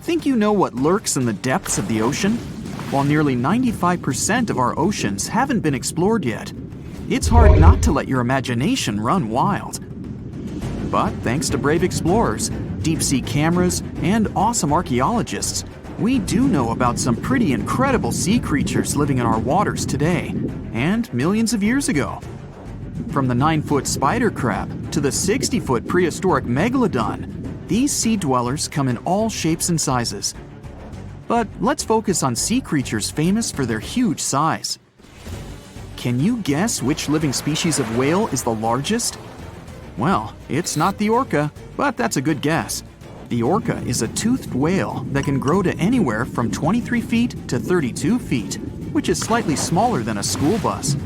Think you know what lurks in the depths of the ocean? While nearly 95% of our oceans haven't been explored yet, it's hard not to let your imagination run wild. But thanks to brave explorers, deep-sea cameras, and awesome archaeologists, we do know about some pretty incredible sea creatures living in our waters today, and millions of years ago. From the 9-foot spider crab to the 60-foot prehistoric megalodon, these sea dwellers come in all shapes and sizes. But let's focus on sea creatures famous for their huge size. Can you guess which living species of whale is the largest? Well, it's not the orca, but that's a good guess. The orca is a toothed whale that can grow to anywhere from 23 feet to 32 feet, which is slightly smaller than a school bus.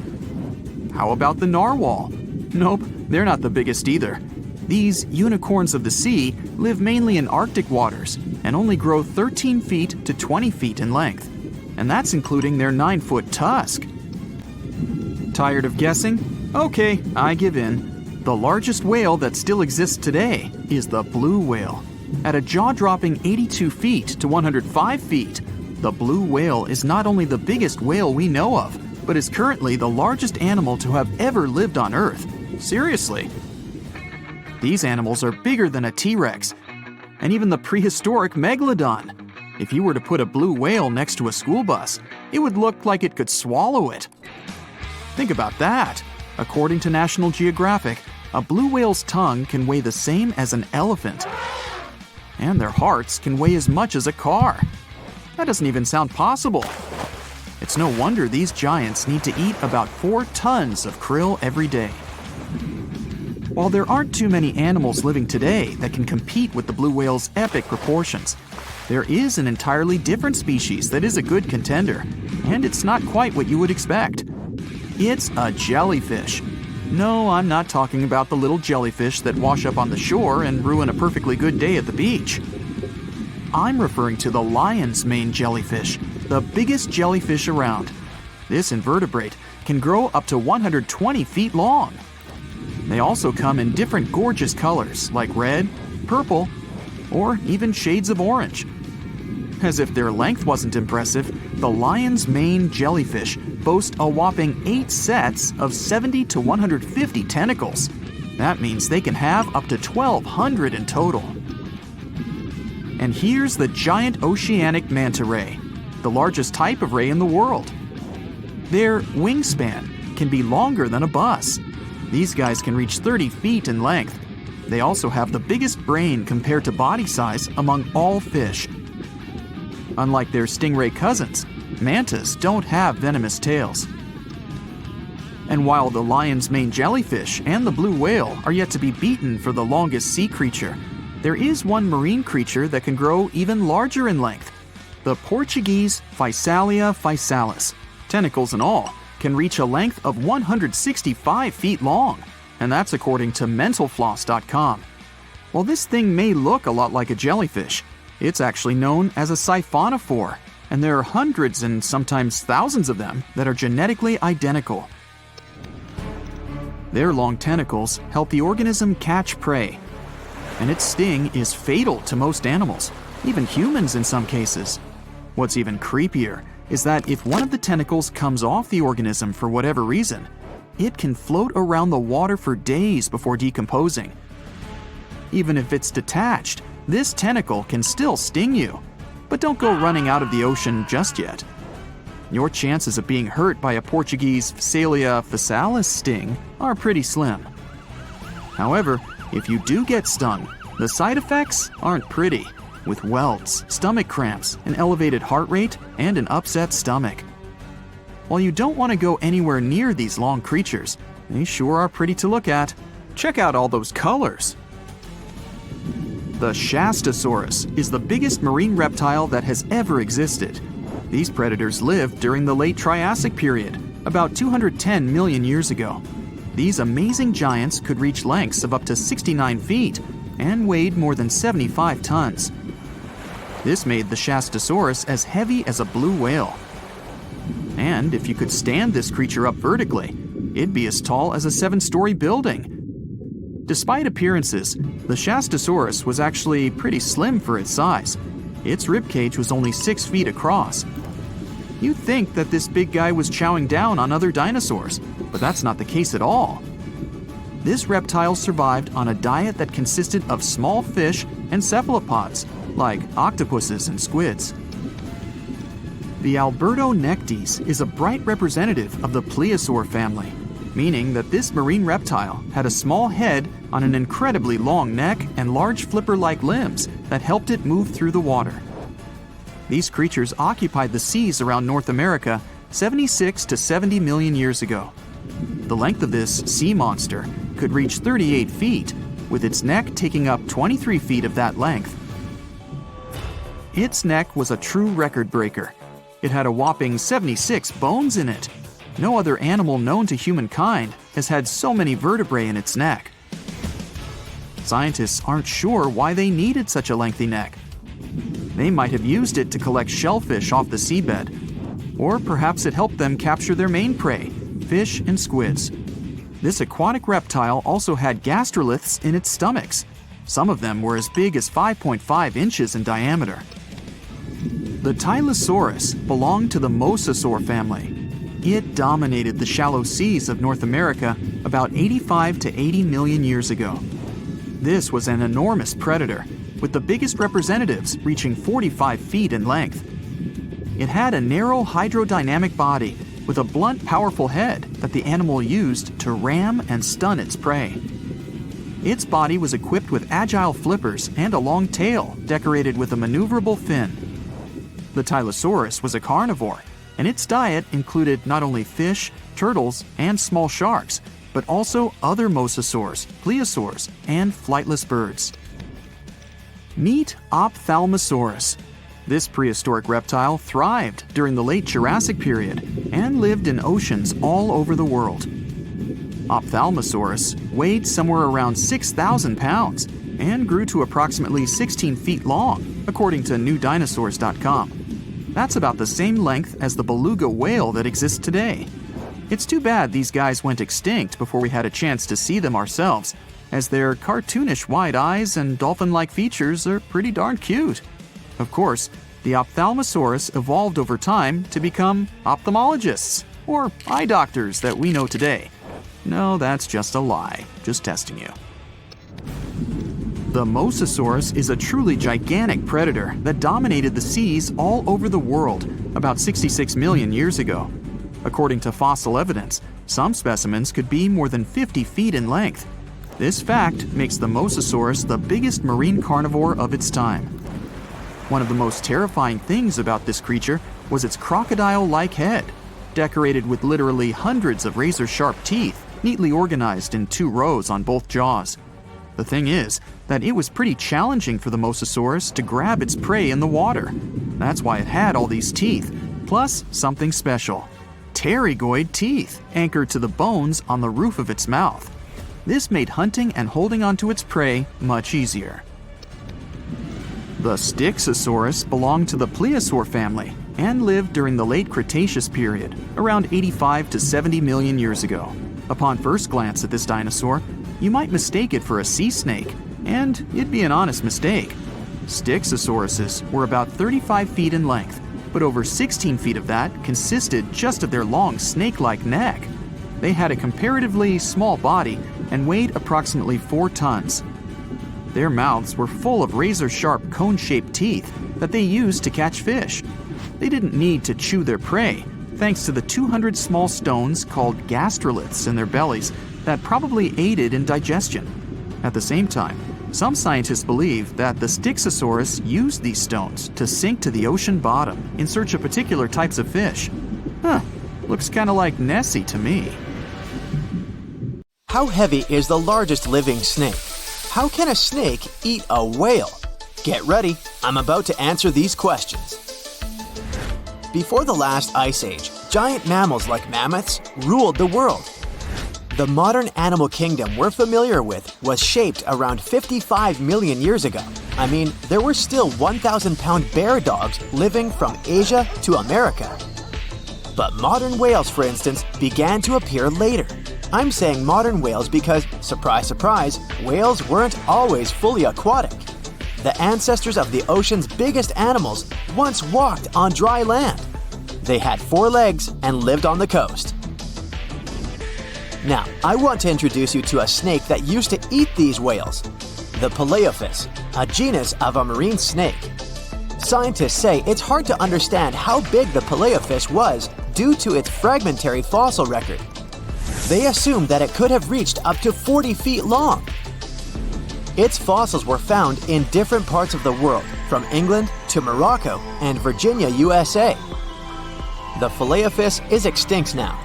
How about the narwhal? Nope, they're not the biggest either. These unicorns of the sea live mainly in Arctic waters and only grow 13 feet to 20 feet in length, and that's including their 9-foot tusk. Tired of guessing? Okay, I give in. The largest whale that still exists today is the blue whale. At a jaw-dropping 82 feet to 105 feet, the blue whale is not only the biggest whale we know of, but is currently the largest animal to have ever lived on Earth. Seriously. These animals are bigger than a T-Rex, and even the prehistoric megalodon. If you were to put a blue whale next to a school bus, it would look like it could swallow it. Think about that. According to National Geographic, a blue whale's tongue can weigh the same as an elephant, and their hearts can weigh as much as a car. That doesn't even sound possible. It's no wonder these giants need to eat about 4 tons of krill every day. While there aren't too many animals living today that can compete with the blue whale's epic proportions, there is an entirely different species that is a good contender, and it's not quite what you would expect. It's a jellyfish. No, I'm not talking about the little jellyfish that wash up on the shore and ruin a perfectly good day at the beach. I'm referring to the lion's mane jellyfish, the biggest jellyfish around. This invertebrate can grow up to 120 feet long. They also come in different gorgeous colors like red, purple, or even shades of orange. As if their length wasn't impressive, the lion's mane jellyfish boast a whopping 8 sets of 70 to 150 tentacles. That means they can have up to 1,200 in total. And here's the giant oceanic manta ray, the largest type of ray in the world. Their wingspan can be longer than a bus. These guys can reach 30 feet in length. They also have the biggest brain compared to body size among all fish. Unlike their stingray cousins, mantas don't have venomous tails. And while the lion's mane jellyfish and the blue whale are yet to be beaten for the longest sea creature, there is one marine creature that can grow even larger in length. The Portuguese Physalia physalis, tentacles and all, can reach a length of 165 feet long, and that's according to mentalfloss.com. While this thing may look a lot like a jellyfish, it's actually known as a siphonophore, and there are hundreds and sometimes thousands of them that are genetically identical. Their long tentacles help the organism catch prey, and its sting is fatal to most animals, even humans in some cases. What's even creepier is that if one of the tentacles comes off the organism for whatever reason, it can float around the water for days before decomposing. Even if it's detached, this tentacle can still sting you. But don't go running out of the ocean just yet. Your chances of being hurt by a Portuguese Physalia physalis sting are pretty slim. However, if you do get stung, the side effects aren't pretty, with welts, stomach cramps, an elevated heart rate, and an upset stomach. While you don't want to go anywhere near these long creatures, they sure are pretty to look at. Check out all those colors. The Shastasaurus is the biggest marine reptile that has ever existed. These predators lived during the late Triassic period, about 210 million years ago. These amazing giants could reach lengths of up to 69 feet and weighed more than 75 tons. This made the Shastasaurus as heavy as a blue whale. And if you could stand this creature up vertically, it'd be as tall as a 7-story building. Despite appearances, the Shastasaurus was actually pretty slim for its size. Its ribcage was only 6 feet across. You'd think that this big guy was chowing down on other dinosaurs, but that's not the case at all. This reptile survived on a diet that consisted of small fish and cephalopods, like octopuses and squids. The Albertonectes is a bright representative of the plesiosaur family, meaning that this marine reptile had a small head on an incredibly long neck and large flipper-like limbs that helped it move through the water. These creatures occupied the seas around North America 76 to 70 million years ago. The length of this sea monster could reach 38 feet, with its neck taking up 23 feet of that length. Its neck was a true record breaker. It had a whopping 76 bones in it. No other animal known to humankind has had so many vertebrae in its neck. Scientists aren't sure why they needed such a lengthy neck. They might have used it to collect shellfish off the seabed, or perhaps it helped them capture their main prey, fish and squids. This aquatic reptile also had gastroliths in its stomachs. Some of them were as big as 5.5 inches in diameter. The Tylosaurus belonged to the mosasaur family. It dominated the shallow seas of North America about 85 to 80 million years ago. This was an enormous predator, with the biggest representatives reaching 45 feet in length. It had a narrow hydrodynamic body with a blunt, powerful head that the animal used to ram and stun its prey. Its body was equipped with agile flippers and a long tail decorated with a maneuverable fin. The Tylosaurus was a carnivore, and its diet included not only fish, turtles, and small sharks, but also other mosasaurs, plesiosaurs, and flightless birds. Meet Ophthalmosaurus. This prehistoric reptile thrived during the late Jurassic period and lived in oceans all over the world. Ophthalmosaurus weighed somewhere around 6,000 pounds and grew to approximately 16 feet long, according to newdinosaurs.com. That's about the same length as the beluga whale that exists today. It's too bad these guys went extinct before we had a chance to see them ourselves, as their cartoonish wide eyes and dolphin-like features are pretty darn cute. Of course, the Ophthalmosaurus evolved over time to become ophthalmologists, or eye doctors that we know today. No, that's just a lie. Just testing you. The Mosasaurus is a truly gigantic predator that dominated the seas all over the world about 66 million years ago. According to fossil evidence, some specimens could be more than 50 feet in length. This fact makes the Mosasaurus the biggest marine carnivore of its time. One of the most terrifying things about this creature was its crocodile-like head, decorated with literally hundreds of razor-sharp teeth, neatly organized in 2 rows on both jaws. The thing is that it was pretty challenging for the Mosasaurus to grab its prey in the water. That's why it had all these teeth, plus something special: pterygoid teeth anchored to the bones on the roof of its mouth. This made hunting and holding onto its prey much easier. The Styxosaurus belonged to the plesiosaur family and lived during the late Cretaceous period, around 85 to 70 million years ago. Upon first glance at this dinosaur, you might mistake it for a sea snake, and it'd be an honest mistake. Styxosauruses were about 35 feet in length, but over 16 feet of that consisted just of their long snake-like neck. They had a comparatively small body and weighed approximately 4 tons. Their mouths were full of razor-sharp cone-shaped teeth that they used to catch fish. They didn't need to chew their prey, thanks to the 200 small stones called gastroliths in their bellies that probably aided in digestion. At the same time, some scientists believe that the Styxosaurus used these stones to sink to the ocean bottom in search of particular types of fish. Looks kind of like Nessie to me. How heavy is the largest living snake? How can a snake eat a whale? Get ready, I'm about to answer these questions. Before the last ice age, giant mammals like mammoths ruled the world. The modern animal kingdom we're familiar with was shaped around 55 million years ago. I mean, there were still 1,000-pound bear dogs living from Asia to America. But modern whales, for instance, began to appear later. I'm saying modern whales because, surprise, surprise, whales weren't always fully aquatic. the ancestors of the ocean's biggest animals once walked on dry land. They had 4 legs and lived on the coast. Now, I want to introduce you to a snake that used to eat these whales, the Paleophis, a genus of a marine snake. Scientists say it's hard to understand how big the Paleophis was due to its fragmentary fossil record. They assume that it could have reached up to 40 feet long. Its fossils were found in different parts of the world, from England to Morocco and Virginia, USA. The Paleophis is extinct now,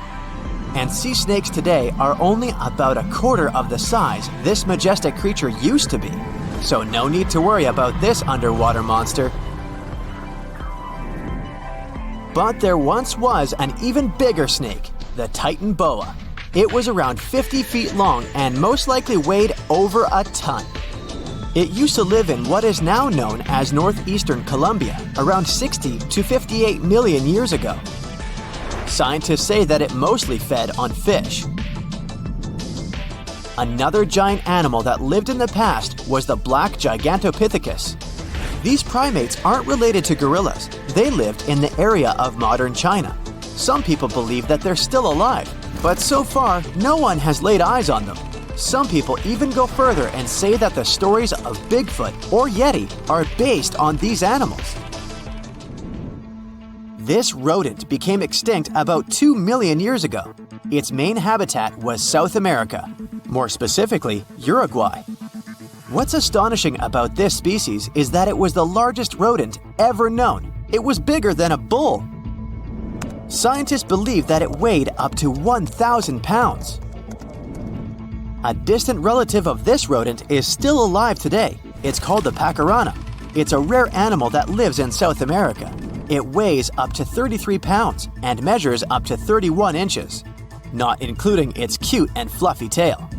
and sea snakes today are only about a quarter of the size this majestic creature used to be. So no need to worry about this underwater monster. But there once was an even bigger snake, the Titan boa. It was around 50 feet long and most likely weighed over a ton. It used to live in what is now known as northeastern Colombia around 60 to 58 million years ago. Scientists say that it mostly fed on fish. Another giant animal that lived in the past was the black Gigantopithecus. These primates aren't related to gorillas. They lived in the area of modern China. Some people believe that they're still alive, but so far, no one has laid eyes on them. Some people even go further and say that the stories of Bigfoot or Yeti are based on these animals. This rodent became extinct about 2 million years ago. Its main habitat was South America, more specifically, Uruguay. What's astonishing about this species is that it was the largest rodent ever known. It was bigger than a bull. Scientists believe that it weighed up to 1,000 pounds. A distant relative of this rodent is still alive today. It's called the pacarana. It's a rare animal that lives in South America. It weighs up to 33 pounds and measures up to 31 inches, not including its cute and fluffy tail.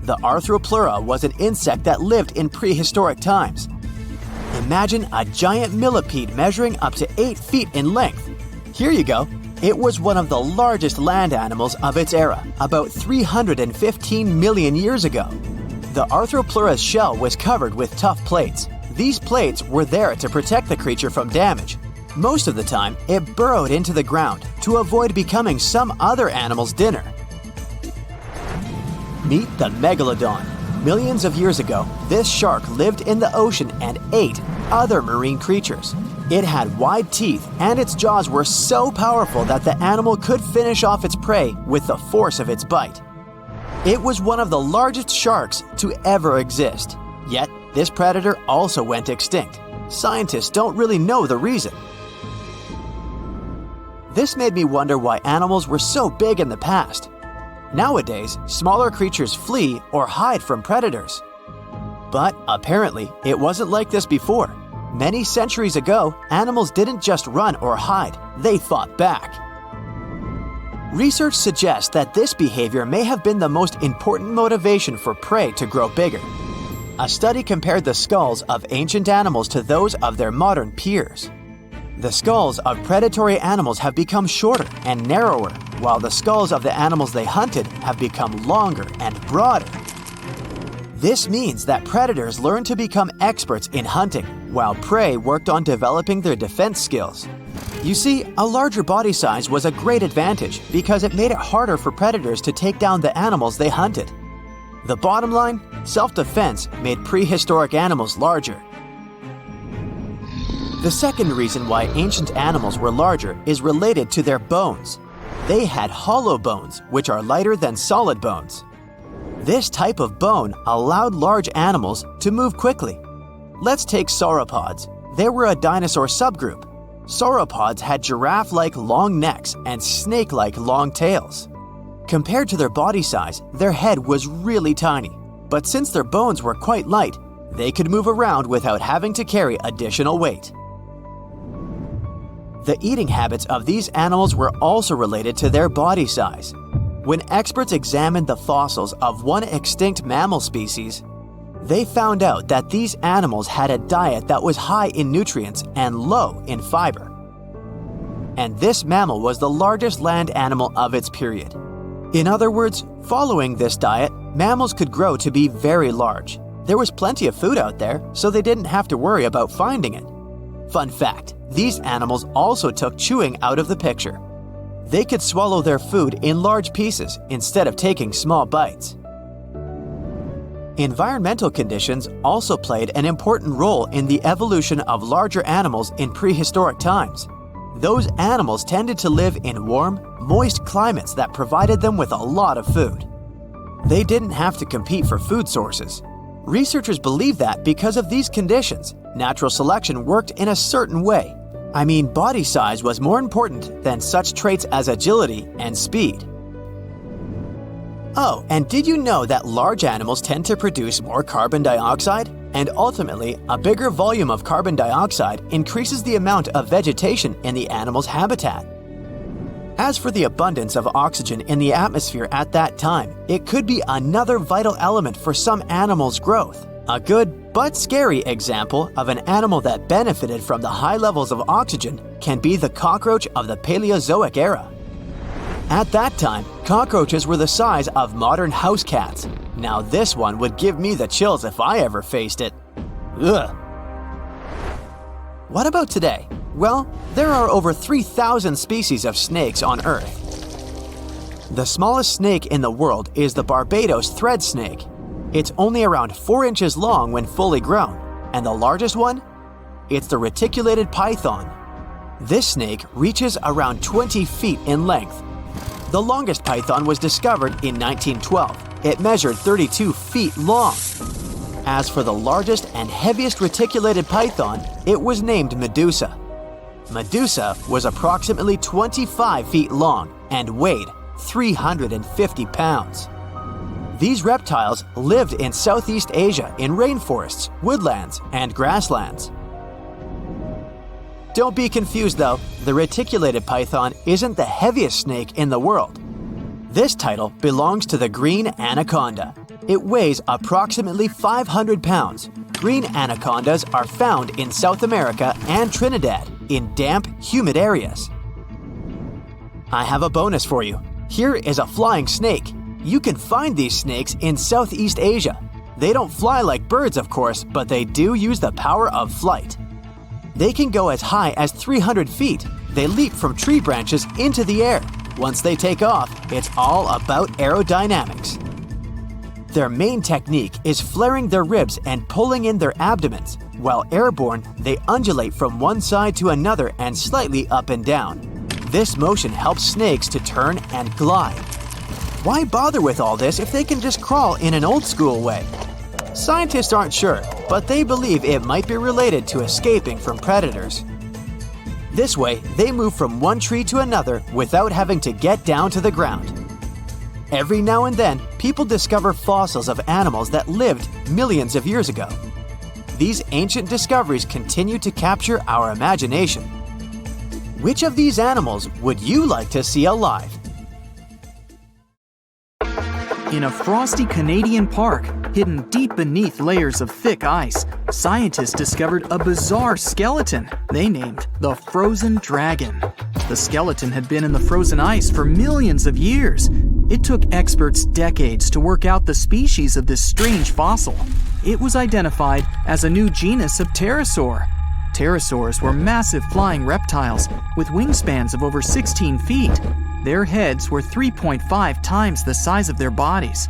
The Arthropleura was an insect that lived in prehistoric times. Imagine a giant millipede measuring up to 8 feet in length. Here you go. It was one of the largest land animals of its era, about 315 million years ago. The Arthropleura's shell was covered with tough plates. These plates were there to protect the creature from damage. Most of the time, it burrowed into the ground to avoid becoming some other animal's dinner. Meet the megalodon. Millions of years ago, this shark lived in the ocean and ate other marine creatures. It had wide teeth, and its jaws were so powerful that the animal could finish off its prey with the force of its bite. It was one of the largest sharks to ever exist. Yet, this predator also went extinct. Scientists don't really know the reason. This made me wonder why animals were so big in the past. Nowadays, smaller creatures flee or hide from predators. But apparently, it wasn't like this before. Many centuries ago, animals didn't just run or hide, they fought back. Research suggests that this behavior may have been the most important motivation for prey to grow bigger. A study compared the skulls of ancient animals to those of their modern peers. The skulls of predatory animals have become shorter and narrower, while the skulls of the animals they hunted have become longer and broader. This means that predators learned to become experts in hunting, while prey worked on developing their defense skills. You see, a larger body size was a great advantage because it made it harder for predators to take down the animals they hunted. The bottom line, self-defense made prehistoric animals larger. The second reason why ancient animals were larger is related to their bones. They had hollow bones, which are lighter than solid bones. This type of bone allowed large animals to move quickly. Let's take sauropods. They were a dinosaur subgroup. Sauropods had giraffe-like long necks and snake-like long tails. Compared to their body size, their head was really tiny. But since their bones were quite light, they could move around without having to carry additional weight. The eating habits of these animals were also related to their body size. When experts examined the fossils of one extinct mammal species, they found out that these animals had a diet that was high in nutrients and low in fiber. And this mammal was the largest land animal of its period. In other words, following this diet, mammals could grow to be very large. There was plenty of food out there, so they didn't have to worry about finding it. Fun fact, these animals also took chewing out of the picture. They could swallow their food in large pieces instead of taking small bites. Environmental conditions also played an important role in the evolution of larger animals in prehistoric times. Those animals tended to live in warm, moist climates that provided them with a lot of food. They didn't have to compete for food sources. Researchers believe that because of these conditions, natural selection worked in a certain way. I mean, body size was more important than such traits as agility and speed. Oh, and did you know that large animals tend to produce more carbon dioxide? And ultimately, a bigger volume of carbon dioxide increases the amount of vegetation in the animal's habitat. As for the abundance of oxygen in the atmosphere at that time, it could be another vital element for some animals' growth. A good but scary example of an animal that benefited from the high levels of oxygen can be the cockroach of the Paleozoic era. At that time, cockroaches were the size of modern house cats. Now this one would give me the chills if I ever faced it. Ugh. What about today? Well, there are over 3,000 species of snakes on Earth. The smallest snake in the world is the Barbados thread snake. It's only around 4 inches long when fully grown, and the largest one? It's the reticulated python. This snake reaches around 20 feet in length. The longest python was discovered in 1912. It measured 32 feet long. As for the largest and heaviest reticulated python, it was named Medusa. Medusa was approximately 25 feet long and weighed 350 pounds. These reptiles lived in Southeast Asia in rainforests, woodlands, and grasslands. Don't be confused though, the reticulated python isn't the heaviest snake in the world. This title belongs to the green anaconda. It weighs approximately 500 pounds. Green anacondas are found in South America and Trinidad in damp, humid areas. I have a bonus for you. Here is a flying snake. You can find these snakes in Southeast Asia. They don't fly like birds, of course, but they do use the power of flight. They can go as high as 300 feet. They leap from tree branches into the air. Once they take off, it's all about aerodynamics. Their main technique is flaring their ribs and pulling in their abdomens. While airborne, they undulate from one side to another and slightly up and down. This motion helps snakes to turn and glide. Why bother with all this if they can just crawl in an old-school way? Scientists aren't sure, but they believe it might be related to escaping from predators. This way, they move from one tree to another without having to get down to the ground. Every now and then, people discover fossils of animals that lived millions of years ago. These ancient discoveries continue to capture our imagination. Which of these animals would you like to see alive? In a frosty Canadian park, hidden deep beneath layers of thick ice, scientists discovered a bizarre skeleton they named the Frozen Dragon. The skeleton had been in the frozen ice for millions of years. It took experts decades to work out the species of this strange fossil. It was identified as a new genus of pterosaur. Pterosaurs were massive flying reptiles with wingspans of over 16 feet. Their heads were 3.5 times the size of their bodies.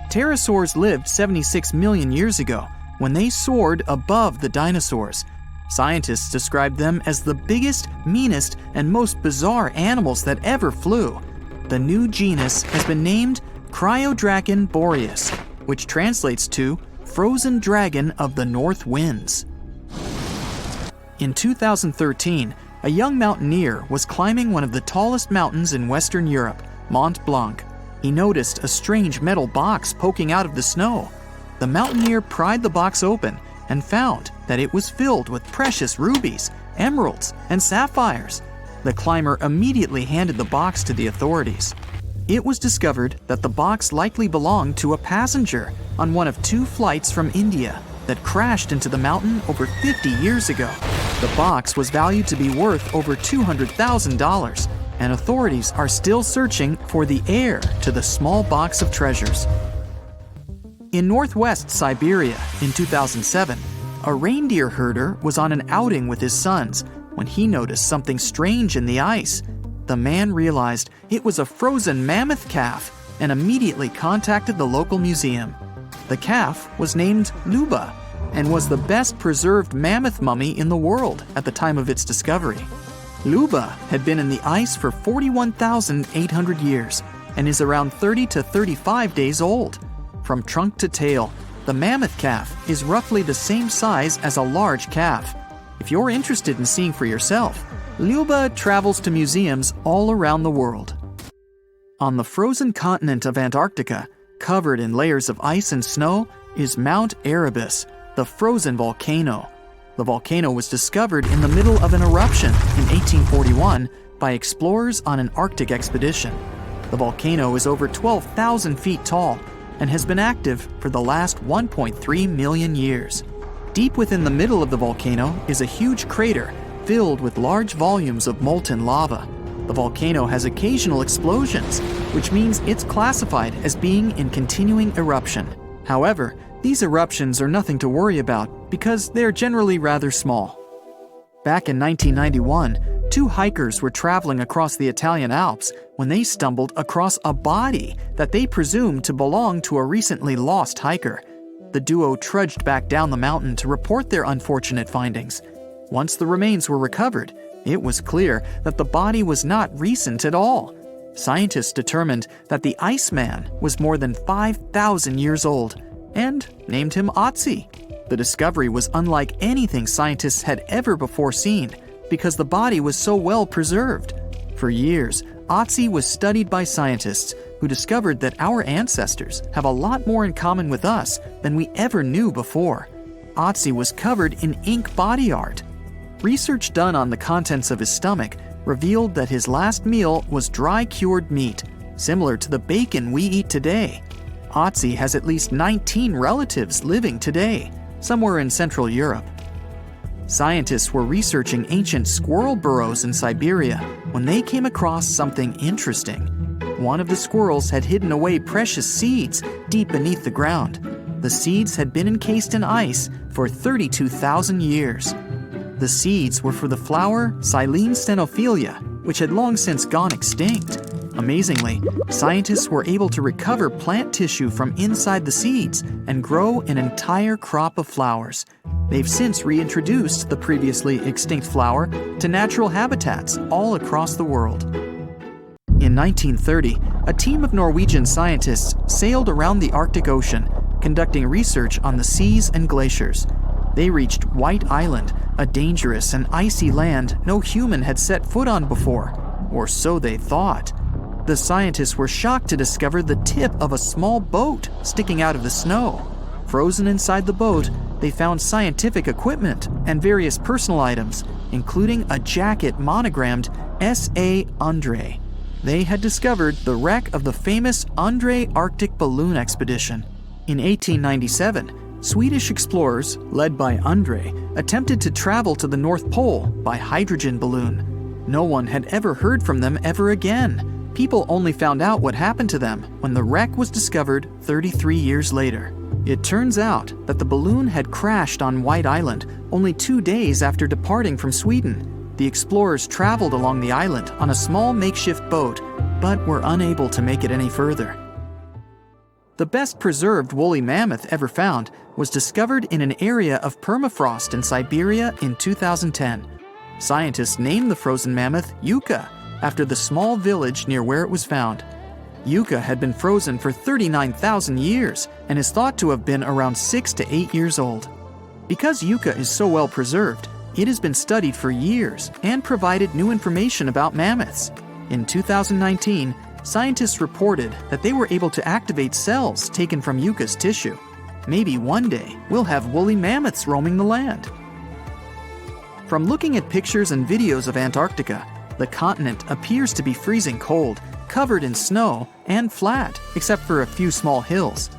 Pterosaurs lived 76 million years ago when they soared above the dinosaurs. Scientists described them as the biggest, meanest, and most bizarre animals that ever flew. The new genus has been named Cryodracon boreas, which translates to Frozen Dragon of the North Winds. In 2013, a young mountaineer was climbing one of the tallest mountains in Western Europe, Mont Blanc. He noticed a strange metal box poking out of the snow. The mountaineer pried the box open and found that it was filled with precious rubies, emeralds, and sapphires. The climber immediately handed the box to the authorities. It was discovered that the box likely belonged to a passenger on one of 2 flights from India that crashed into the mountain over 50 years ago. The box was valued to be worth over $200,000, and authorities are still searching for the heir to the small box of treasures. In northwest Siberia in 2007, a reindeer herder was on an outing with his sons when he noticed something strange in the ice. The man realized it was a frozen mammoth calf and immediately contacted the local museum. The calf was named Luba and was the best preserved mammoth mummy in the world at the time of its discovery. Luba had been in the ice for 41,800 years and is around 30 to 35 days old. From trunk to tail, the mammoth calf is roughly the same size as a large calf. If you're interested in seeing for yourself, Luba travels to museums all around the world. On the frozen continent of Antarctica, covered in layers of ice and snow, is Mount Erebus, the frozen volcano. The volcano was discovered in the middle of an eruption in 1841 by explorers on an Arctic expedition. The volcano is over 12,000 feet tall and has been active for the last 1.3 million years. Deep within the middle of the volcano is a huge crater filled with large volumes of molten lava. The volcano has occasional explosions, which means it's classified as being in continuing eruption. However, these eruptions are nothing to worry about because they're generally rather small. Back in 1991, two hikers were traveling across the Italian Alps when they stumbled across a body that they presumed to belong to a recently lost hiker. The duo trudged back down the mountain to report their unfortunate findings. Once the remains were recovered, it was clear that the body was not recent at all. Scientists determined that the Iceman was more than 5,000 years old and named him Otzi. The discovery was unlike anything scientists had ever before seen because the body was so well preserved. For years, Otzi was studied by scientists who discovered that our ancestors have a lot more in common with us than we ever knew before. Otzi was covered in ink body art. Research done on the contents of his stomach revealed that his last meal was dry cured meat, similar to the bacon we eat today. Otzi has at least 19 relatives living today, somewhere in Central Europe. Scientists were researching ancient squirrel burrows in Siberia when they came across something interesting. One of the squirrels had hidden away precious seeds deep beneath the ground. The seeds had been encased in ice for 32,000 years. The seeds were for the flower Silene stenophilia, which had long since gone extinct. Amazingly, scientists were able to recover plant tissue from inside the seeds and grow an entire crop of flowers. They've since reintroduced the previously extinct flower to natural habitats all across the world. In 1930, a team of Norwegian scientists sailed around the Arctic Ocean, conducting research on the seas and glaciers. They reached White Island, a dangerous and icy land no human had set foot on before, or so they thought. The scientists were shocked to discover the tip of a small boat sticking out of the snow. Frozen inside the boat, they found scientific equipment and various personal items, including a jacket monogrammed S.A. Andre. They had discovered the wreck of the famous Andre Arctic balloon expedition. In 1897, Swedish explorers, led by Andre, attempted to travel to the North Pole by hydrogen balloon. No one had ever heard from them ever again. People only found out what happened to them when the wreck was discovered 33 years later. It turns out that the balloon had crashed on White Island only 2 days after departing from Sweden. The explorers traveled along the island on a small makeshift boat, but were unable to make it any further. The best preserved woolly mammoth ever found was discovered in an area of permafrost in Siberia in 2010. Scientists named the frozen mammoth Yucca, after the small village near where it was found. Yucca had been frozen for 39,000 years and is thought to have been around 6 to 8 years old. Because Yucca is so well preserved, it has been studied for years and provided new information about mammoths. In 2019, scientists reported that they were able to activate cells taken from Yucca's tissue. Maybe one day we'll have woolly mammoths roaming the land. From looking at pictures and videos of Antarctica, the continent appears to be freezing cold, covered in snow, and flat, except for a few small hills.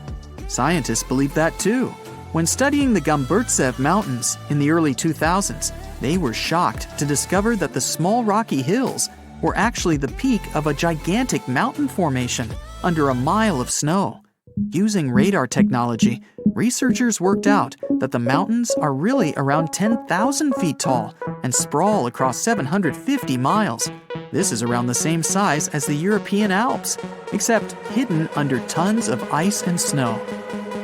Scientists believe that too. When studying the Gomburtsev Mountains in the early 2000s, they were shocked to discover that the small rocky hills were actually the peak of a gigantic mountain formation under a mile of snow. Using radar technology, researchers worked out that the mountains are really around 10,000 feet tall and sprawl across 750 miles. This is around the same size as the European Alps, except hidden under tons of ice and snow.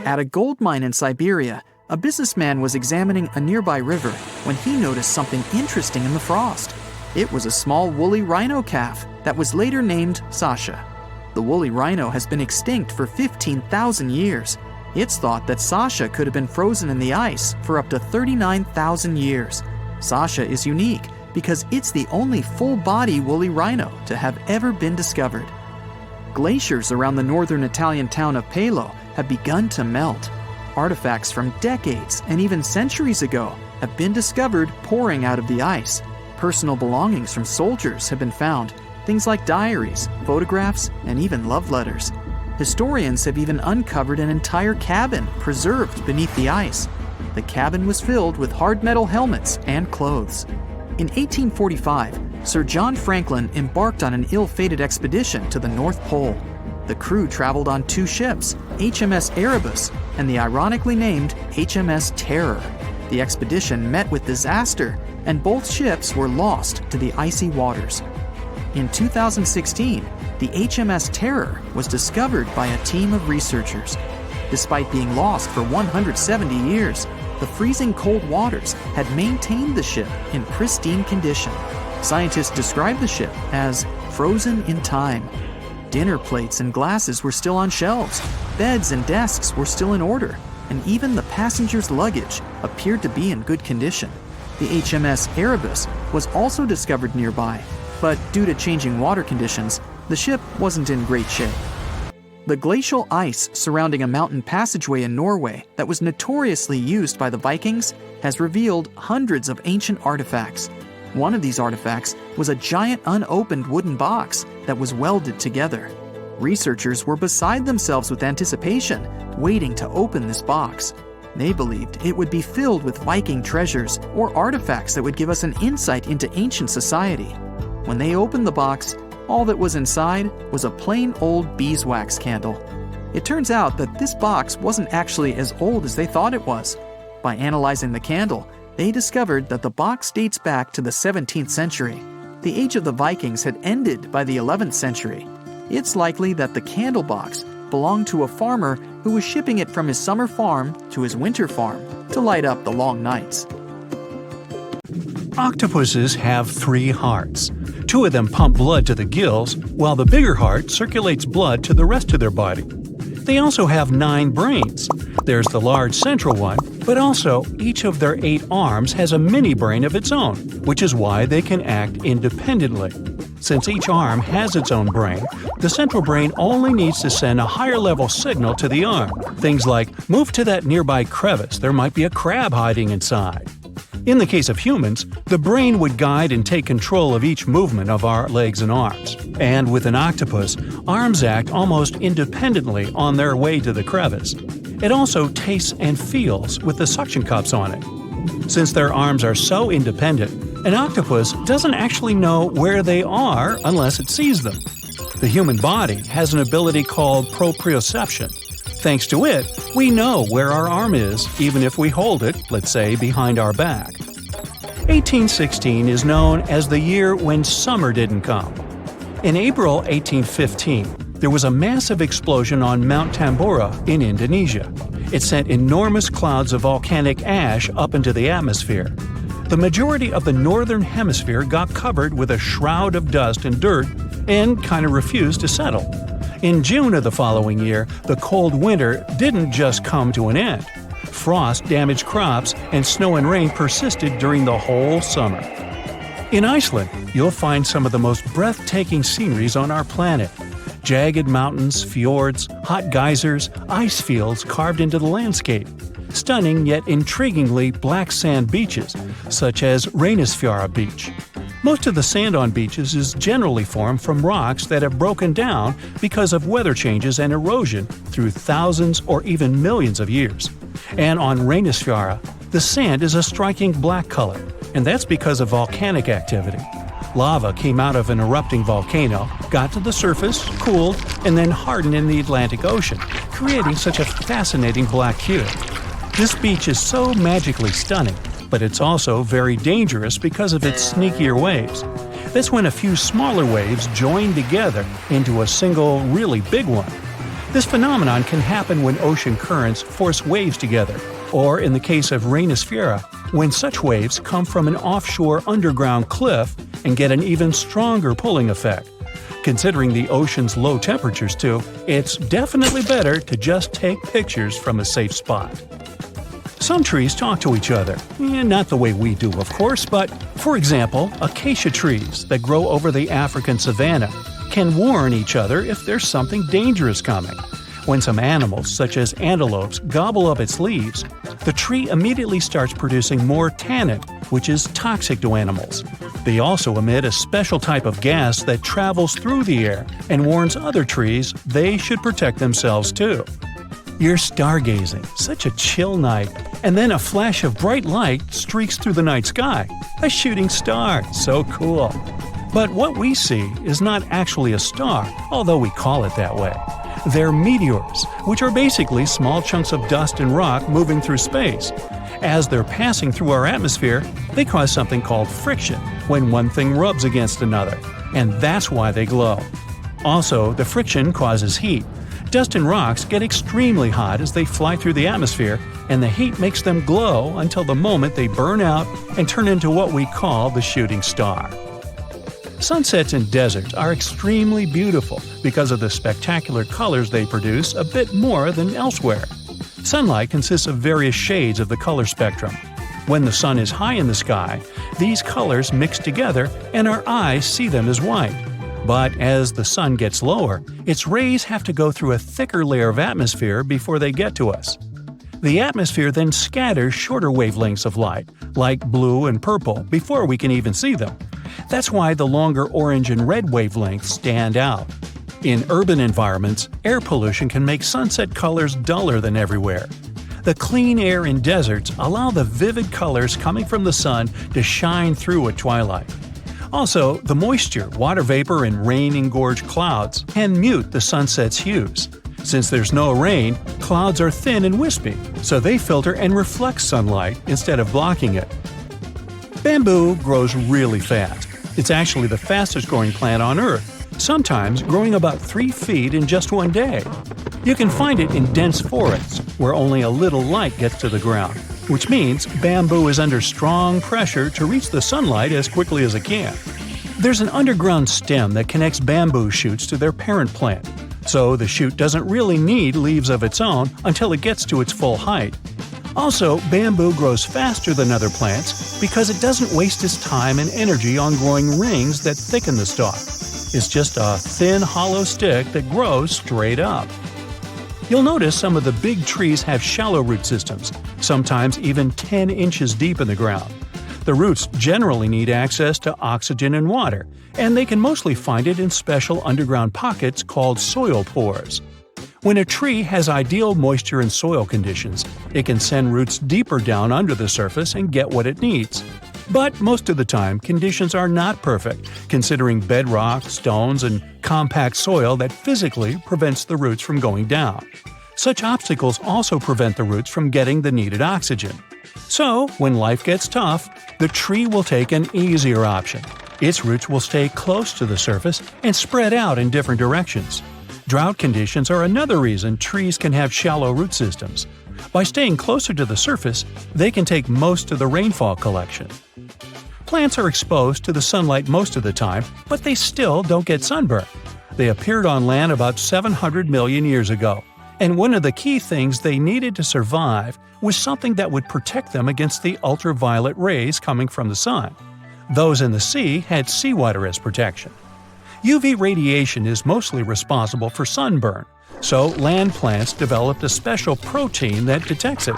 At a gold mine in Siberia, a businessman was examining a nearby river when he noticed something interesting in the frost. It was a small woolly rhino calf that was later named Sasha. The woolly rhino has been extinct for 15,000 years. It's thought that Sasha could have been frozen in the ice for up to 39,000 years. Sasha is unique because it's the only full-body woolly rhino to have ever been discovered. Glaciers around the northern Italian town of Pelo have begun to melt. Artifacts from decades and even centuries ago have been discovered pouring out of the ice. Personal belongings from soldiers have been found, things like diaries, photographs, and even love letters. Historians have even uncovered an entire cabin preserved beneath the ice. The cabin was filled with hard metal helmets and clothes. In 1845, Sir John Franklin embarked on an ill-fated expedition to the North Pole. The crew traveled on two ships, HMS Erebus and the ironically named HMS Terror. The expedition met with disaster, and both ships were lost to the icy waters. In 2016, the HMS Terror was discovered by a team of researchers. Despite being lost for 170 years, the freezing cold waters had maintained the ship in pristine condition. Scientists described the ship as frozen in time. Dinner plates and glasses were still on shelves, beds and desks were still in order, and even the passengers' luggage appeared to be in good condition. The HMS Erebus was also discovered nearby, but due to changing water conditions, the ship wasn't in great shape. The glacial ice surrounding a mountain passageway in Norway that was notoriously used by the Vikings has revealed hundreds of ancient artifacts. One of these artifacts was a giant unopened wooden box that was welded together. Researchers were beside themselves with anticipation, waiting to open this box. They believed it would be filled with Viking treasures or artifacts that would give us an insight into ancient society. When they opened the box, all that was inside was a plain old beeswax candle. It turns out that this box wasn't actually as old as they thought it was. By analyzing the candle, they discovered that the box dates back to the 17th century. The age of the Vikings had ended by the 11th century. It's likely that the candle box belonged to a farmer who was shipping it from his summer farm to his winter farm to light up the long nights. Octopuses have 3 hearts. 2 of them pump blood to the gills, while the bigger heart circulates blood to the rest of their body. They also have 9 brains. There's the large central one, but also each of their 8 arms has a mini brain of its own, which is why they can act independently. Since each arm has its own brain, the central brain only needs to send a higher level signal to the arm. Things like, move to that nearby crevice, there might be a crab hiding inside. In the case of humans, the brain would guide and take control of each movement of our legs and arms. And with an octopus, arms act almost independently on their way to the crevice. It also tastes and feels with the suction cups on it. Since their arms are so independent, an octopus doesn't actually know where they are unless it sees them. The human body has an ability called proprioception. Thanks to it, we know where our arm is, even if we hold it, let's say, behind our back. 1816 is known as the year when summer didn't come. In April 1815, there was a massive explosion on Mount Tambora in Indonesia. It sent enormous clouds of volcanic ash up into the atmosphere. The majority of the northern hemisphere got covered with a shroud of dust and dirt and kind of refused to settle. In June of the following year, the cold winter didn't just come to an end. Frost damaged crops, and snow and rain persisted during the whole summer. In Iceland, you'll find some of the most breathtaking sceneries on our planet. Jagged mountains, fjords, hot geysers, ice fields carved into the landscape. Stunning yet intriguingly black sand beaches, such as Reynisfjara Beach. Most of the sand on beaches is generally formed from rocks that have broken down because of weather changes and erosion through thousands or even millions of years. And on Reynisfjara, the sand is a striking black color, and that's because of volcanic activity. Lava came out of an erupting volcano, got to the surface, cooled, and then hardened in the Atlantic Ocean, creating such a fascinating black cube. This beach is so magically stunning, but it's also very dangerous because of its sneakier waves. That's when a few smaller waves join together into a single, really big one. This phenomenon can happen when ocean currents force waves together, or in the case of rainosphera, when such waves come from an offshore underground cliff and get an even stronger pulling effect. Considering the ocean's low temperatures too, it's definitely better to just take pictures from a safe spot. Some trees talk to each other, not the way we do of course, but for example, acacia trees that grow over the African savanna can warn each other if there's something dangerous coming. When some animals, such as antelopes, gobble up its leaves, the tree immediately starts producing more tannin, which is toxic to animals. They also emit a special type of gas that travels through the air and warns other trees they should protect themselves too. You're stargazing, such a chill night, and then a flash of bright light streaks through the night sky. A shooting star, so cool. But what we see is not actually a star, although we call it that way. They're meteors, which are basically small chunks of dust and rock moving through space. As they're passing through our atmosphere, they cause something called friction when one thing rubs against another, and that's why they glow. Also, the friction causes heat. Dust and rocks get extremely hot as they fly through the atmosphere, and the heat makes them glow until the moment they burn out and turn into what we call the shooting star. Sunsets in deserts are extremely beautiful because of the spectacular colors they produce a bit more than elsewhere. Sunlight consists of various shades of the color spectrum. When the sun is high in the sky, these colors mix together and our eyes see them as white. But as the sun gets lower, its rays have to go through a thicker layer of atmosphere before they get to us. The atmosphere then scatters shorter wavelengths of light, like blue and purple, before we can even see them. That's why the longer orange and red wavelengths stand out. In urban environments, air pollution can make sunset colors duller than everywhere. The clean air in deserts allow the vivid colors coming from the sun to shine through at twilight. Also, the moisture, water vapor, and rain-engorged clouds can mute the sunset's hues. Since there's no rain, clouds are thin and wispy, so they filter and reflect sunlight instead of blocking it. Bamboo grows really fast. It's actually the fastest growing plant on Earth, sometimes growing about 3 feet in just one day. You can find it in dense forests, where only a little light gets to the ground, which means bamboo is under strong pressure to reach the sunlight as quickly as it can. There's an underground stem that connects bamboo shoots to their parent plant, so the shoot doesn't really need leaves of its own until it gets to its full height. Also, bamboo grows faster than other plants because it doesn't waste its time and energy on growing rings that thicken the stalk. It's just a thin, hollow stick that grows straight up. You'll notice some of the big trees have shallow root systems, sometimes even 10 inches deep in the ground. The roots generally need access to oxygen and water, and they can mostly find it in special underground pockets called soil pores. When a tree has ideal moisture and soil conditions, it can send roots deeper down under the surface and get what it needs. But most of the time, conditions are not perfect, considering bedrock, stones, and compact soil that physically prevents the roots from going down. Such obstacles also prevent the roots from getting the needed oxygen. So, when life gets tough, the tree will take an easier option. Its roots will stay close to the surface and spread out in different directions. Drought conditions are another reason trees can have shallow root systems. By staying closer to the surface, they can take most of the rainfall collection. Plants are exposed to the sunlight most of the time, but they still don't get sunburned. They appeared on land about 700 million years ago, and one of the key things they needed to survive was something that would protect them against the ultraviolet rays coming from the sun. Those in the sea had seawater as protection. UV radiation is mostly responsible for sunburn, so land plants developed a special protein that detects it.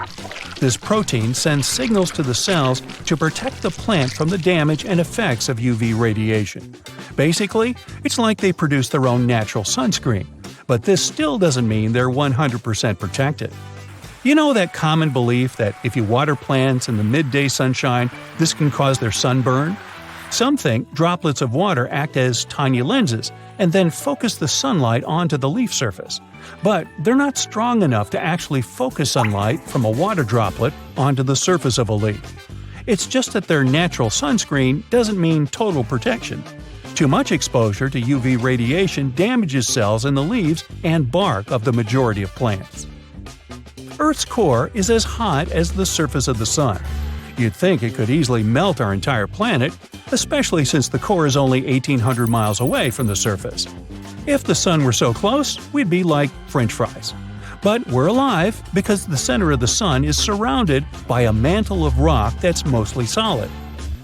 This protein sends signals to the cells to protect the plant from the damage and effects of UV radiation. Basically, it's like they produce their own natural sunscreen, but this still doesn't mean they're 100% protected. You know that common belief that if you water plants in the midday sunshine, this can cause their sunburn? Some think droplets of water act as tiny lenses and then focus the sunlight onto the leaf surface. But they're not strong enough to actually focus sunlight from a water droplet onto the surface of a leaf. It's just that their natural sunscreen doesn't mean total protection. Too much exposure to UV radiation damages cells in the leaves and bark of the majority of plants. Earth's core is as hot as the surface of the sun. You'd think it could easily melt our entire planet, especially since the core is only 1,800 miles away from the surface. If the sun were so close, we'd be like French fries. But we're alive because the center of the sun is surrounded by a mantle of rock that's mostly solid.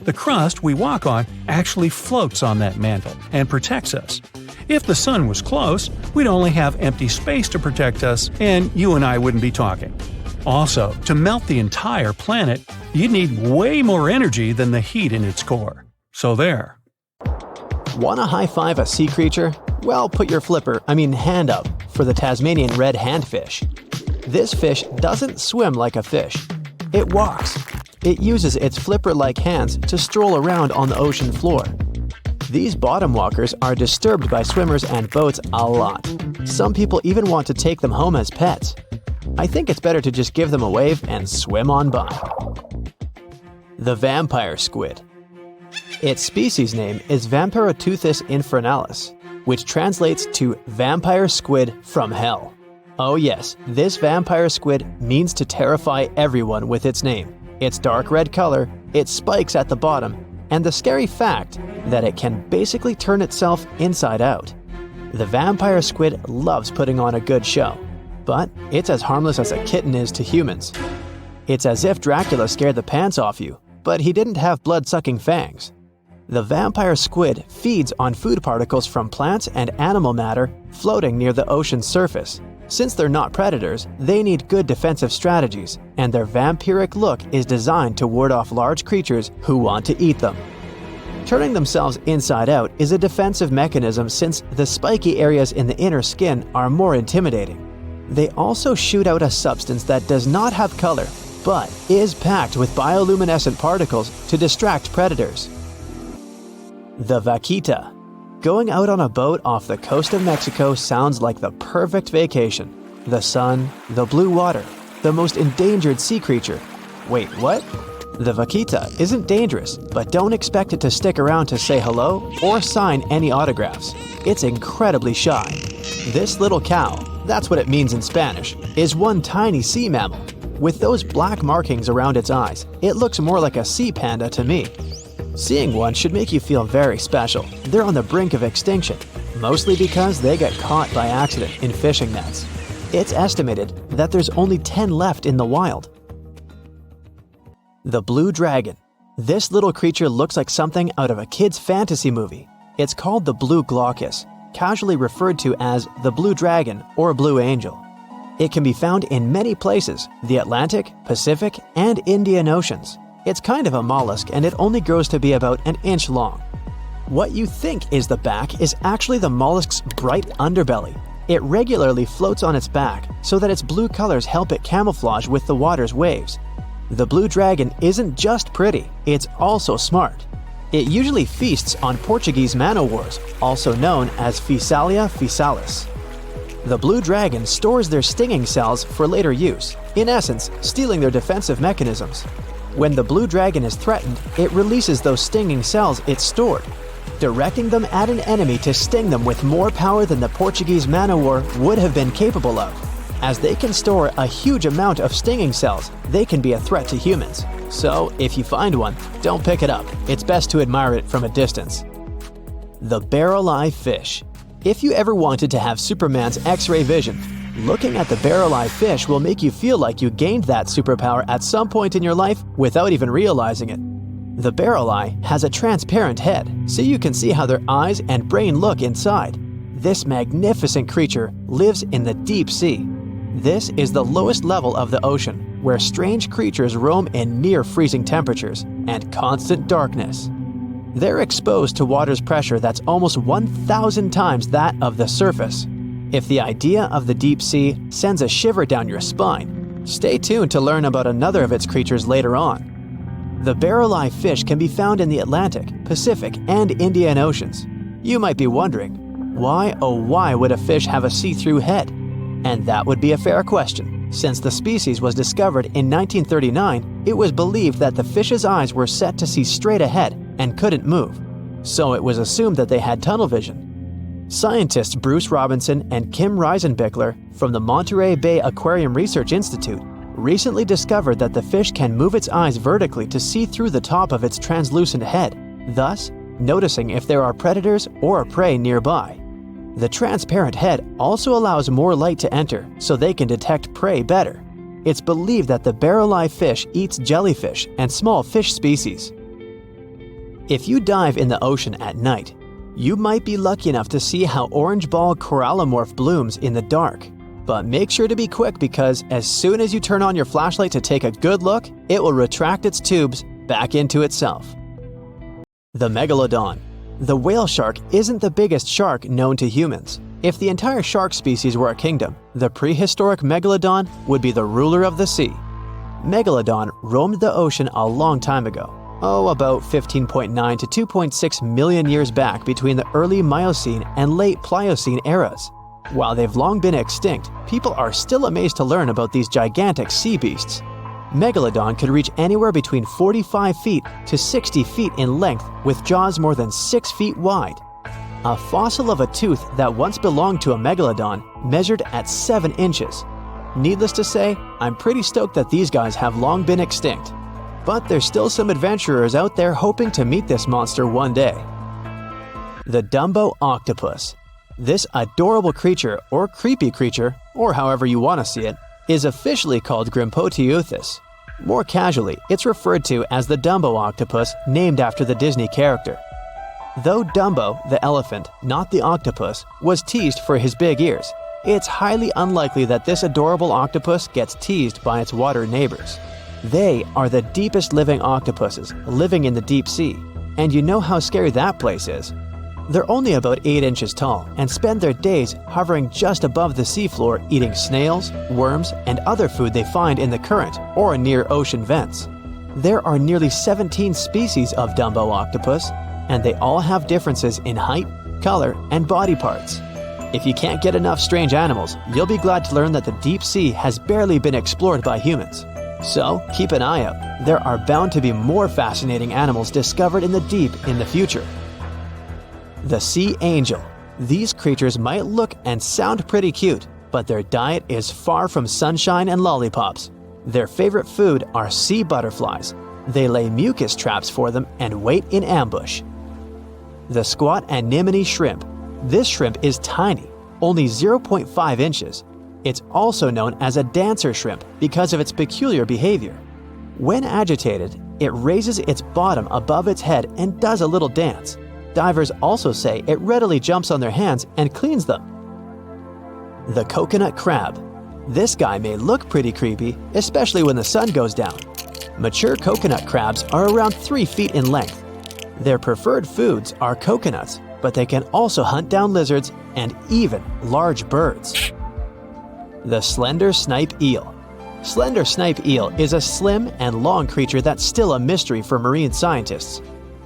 The crust we walk on actually floats on that mantle and protects us. If the sun was close, we'd only have empty space to protect us, and you and I wouldn't be talking. Also, to melt the entire planet, you'd need way more energy than the heat in its core. So there. Wanna high-five a sea creature? Well, put your hand up for the Tasmanian red handfish. This fish doesn't swim like a fish. It walks. It uses its flipper-like hands to stroll around on the ocean floor. These bottom walkers are disturbed by swimmers and boats a lot. Some people even want to take them home as pets. I think it's better to just give them a wave and swim on by. The vampire squid. Its species name is Vampiroteuthis infernalis, which translates to vampire squid from hell. Oh yes, this vampire squid means to terrify everyone with its name, its dark red color, its spikes at the bottom, and the scary fact that it can basically turn itself inside out. The vampire squid loves putting on a good show, but it's as harmless as a kitten is to humans. It's as if Dracula scared the pants off you, but he didn't have blood-sucking fangs. The vampire squid feeds on food particles from plants and animal matter floating near the ocean's surface. Since they're not predators, they need good defensive strategies, and their vampiric look is designed to ward off large creatures who want to eat them. Turning themselves inside out is a defensive mechanism since the spiky areas in the inner skin are more intimidating. They also shoot out a substance that does not have color, but is packed with bioluminescent particles to distract predators. The vaquita. Going out on a boat off the coast of Mexico sounds like the perfect vacation. The sun, the blue water, the most endangered sea creature. Wait, what? The vaquita isn't dangerous, but don't expect it to stick around to say hello or sign any autographs. It's incredibly shy. This little cow, that's what it means in Spanish, is one tiny sea mammal. With those black markings around its eyes, it looks more like a sea panda to me. Seeing one should make you feel very special. They're on the brink of extinction, mostly because they got caught by accident in fishing nets. It's estimated that there's only 10 left in the wild. The blue dragon. This little creature looks like something out of a kid's fantasy movie. It's called the blue glaucus, casually referred to as the blue dragon or blue angel. It can be found in many places, the Atlantic, Pacific, and Indian Oceans. It's kind of a mollusk and it only grows to be about an inch long. What you think is the back is actually the mollusk's bright underbelly. It regularly floats on its back so that its blue colors help it camouflage with the water's waves. The blue dragon isn't just pretty, it's also smart. It usually feasts on Portuguese man-o'-wars, also known as Physalia physalis. The blue dragon stores their stinging cells for later use, in essence, stealing their defensive mechanisms. When the blue dragon is threatened, it releases those stinging cells it stored, directing them at an enemy to sting them with more power than the Portuguese man-o'-war would have been capable of. As they can store a huge amount of stinging cells, they can be a threat to humans. So, if you find one, don't pick it up. It's best to admire it from a distance. The barrel-eye fish. If you ever wanted to have Superman's X-ray vision, looking at the barrel-eye fish will make you feel like you gained that superpower at some point in your life without even realizing it. The barrel eye has a transparent head, so you can see how their eyes and brain look inside. This magnificent creature lives in the deep sea. This is the lowest level of the ocean, where strange creatures roam in near-freezing temperatures and constant darkness. They're exposed to water's pressure that's almost 1,000 times that of the surface. If the idea of the deep sea sends a shiver down your spine, stay tuned to learn about another of its creatures later on. The barrel-eye fish can be found in the Atlantic, Pacific, and Indian Oceans. You might be wondering, why oh why would a fish have a see-through head? And that would be a fair question. Since the species was discovered in 1939, it was believed that the fish's eyes were set to see straight ahead and couldn't move. So it was assumed that they had tunnel vision. Scientists Bruce Robinson and Kim Reisenbichler from the Monterey Bay Aquarium Research Institute recently discovered that the fish can move its eyes vertically to see through the top of its translucent head, thus noticing if there are predators or prey nearby. The transparent head also allows more light to enter so they can detect prey better. It's believed that the barrel-eye fish eats jellyfish and small fish species. If you dive in the ocean at night, you might be lucky enough to see how orange ball corallomorph blooms in the dark. But make sure to be quick because as soon as you turn on your flashlight to take a good look, it will retract its tubes back into itself. The megalodon. The whale shark isn't the biggest shark known to humans. If the entire shark species were a kingdom, the prehistoric megalodon would be the ruler of the sea. Megalodon roamed the ocean a long time ago. About 15.9 to 2.6 million years back between the early Miocene and late Pliocene eras. While they've long been extinct, people are still amazed to learn about these gigantic sea beasts. Megalodon could reach anywhere between 45 feet to 60 feet in length with jaws more than 6 feet wide. A fossil of a tooth that once belonged to a megalodon measured at 7 inches. Needless to say, I'm pretty stoked that these guys have long been extinct. But there's still some adventurers out there hoping to meet this monster one day. The Dumbo octopus. This adorable creature, or creepy creature, or however you want to see it, is officially called Grimpoteuthis. More casually, it's referred to as the Dumbo octopus, named after the Disney character. Though Dumbo, the elephant, not the octopus, was teased for his big ears, it's highly unlikely that this adorable octopus gets teased by its water neighbors. They are the deepest living octopuses, living in the deep sea, and you know how scary that place is. They're only about 8 inches tall and spend their days hovering just above the seafloor eating snails, worms, and other food they find in the current or near ocean vents. There are nearly 17 species of Dumbo octopus, and they all have differences in height, color, and body parts. If you can't get enough strange animals, you'll be glad to learn that the deep sea has barely been explored by humans. So, keep an eye out. There are bound to be more fascinating animals discovered in the deep in the future. The sea angel. These creatures might look and sound pretty cute, but their diet is far from sunshine and lollipops. Their favorite food are sea butterflies. They lay mucus traps for them and wait in ambush. The squat anemone shrimp. This shrimp is tiny, only 0.5 inches. It's also known as a dancer shrimp because of its peculiar behavior. When agitated, it raises its bottom above its head and does a little dance. Divers also say it readily jumps on their hands and cleans them. The coconut crab. This guy may look pretty creepy, especially when the sun goes down. Mature coconut crabs are around 3 feet in length. Their preferred foods are coconuts, but they can also hunt down lizards and even large birds. The slender snipe eel. Slender snipe eel is a slim and long creature that's still a mystery for marine scientists.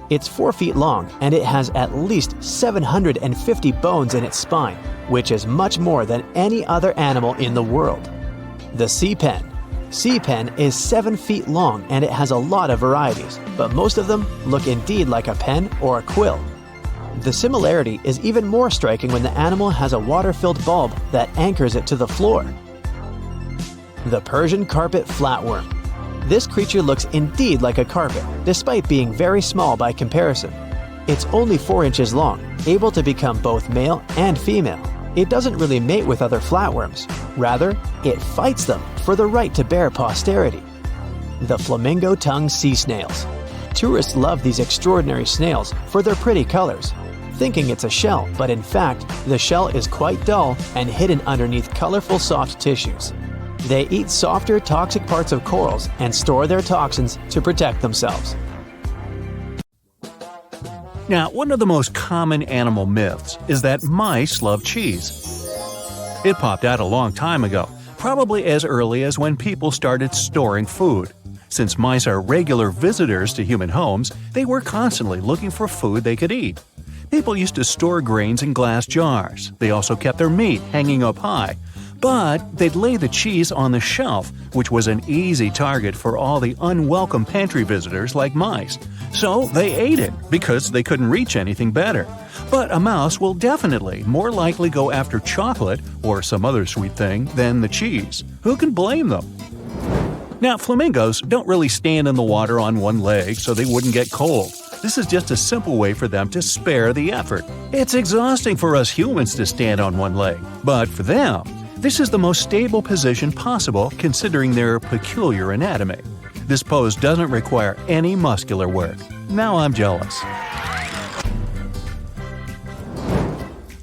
It's 4 feet long and it has at least 750 bones in its spine, which is much more than any other animal in the world. The sea pen. Sea pen is 7 feet long and it has a lot of varieties, but most of them look indeed like a pen or a quill. The similarity is even more striking when the animal has a water-filled bulb that anchors it to the floor. The Persian carpet flatworm. This creature looks indeed like a carpet, despite being very small by comparison. It's only 4 inches long, able to become both male and female. It doesn't really mate with other flatworms. Rather, it fights them for the right to bear posterity. The flamingo-tongued sea snails. Tourists love these extraordinary snails for their pretty colors, thinking it's a shell, but in fact, the shell is quite dull and hidden underneath colorful soft tissues. They eat softer, toxic parts of corals and store their toxins to protect themselves. Now, one of the most common animal myths is that mice love cheese. It popped out a long time ago, probably as early as when people started storing food. Since mice are regular visitors to human homes, they were constantly looking for food they could eat. People used to store grains in glass jars. They also kept their meat hanging up high. But they'd lay the cheese on the shelf, which was an easy target for all the unwelcome pantry visitors like mice. So they ate it because they couldn't reach anything better. But a mouse will definitely more likely go after chocolate or some other sweet thing than the cheese. Who can blame them? Now, flamingos don't really stand in the water on one leg so they wouldn't get cold. This is just a simple way for them to spare the effort. It's exhausting for us humans to stand on one leg, but for them, this is the most stable position possible considering their peculiar anatomy. This pose doesn't require any muscular work. Now I'm jealous.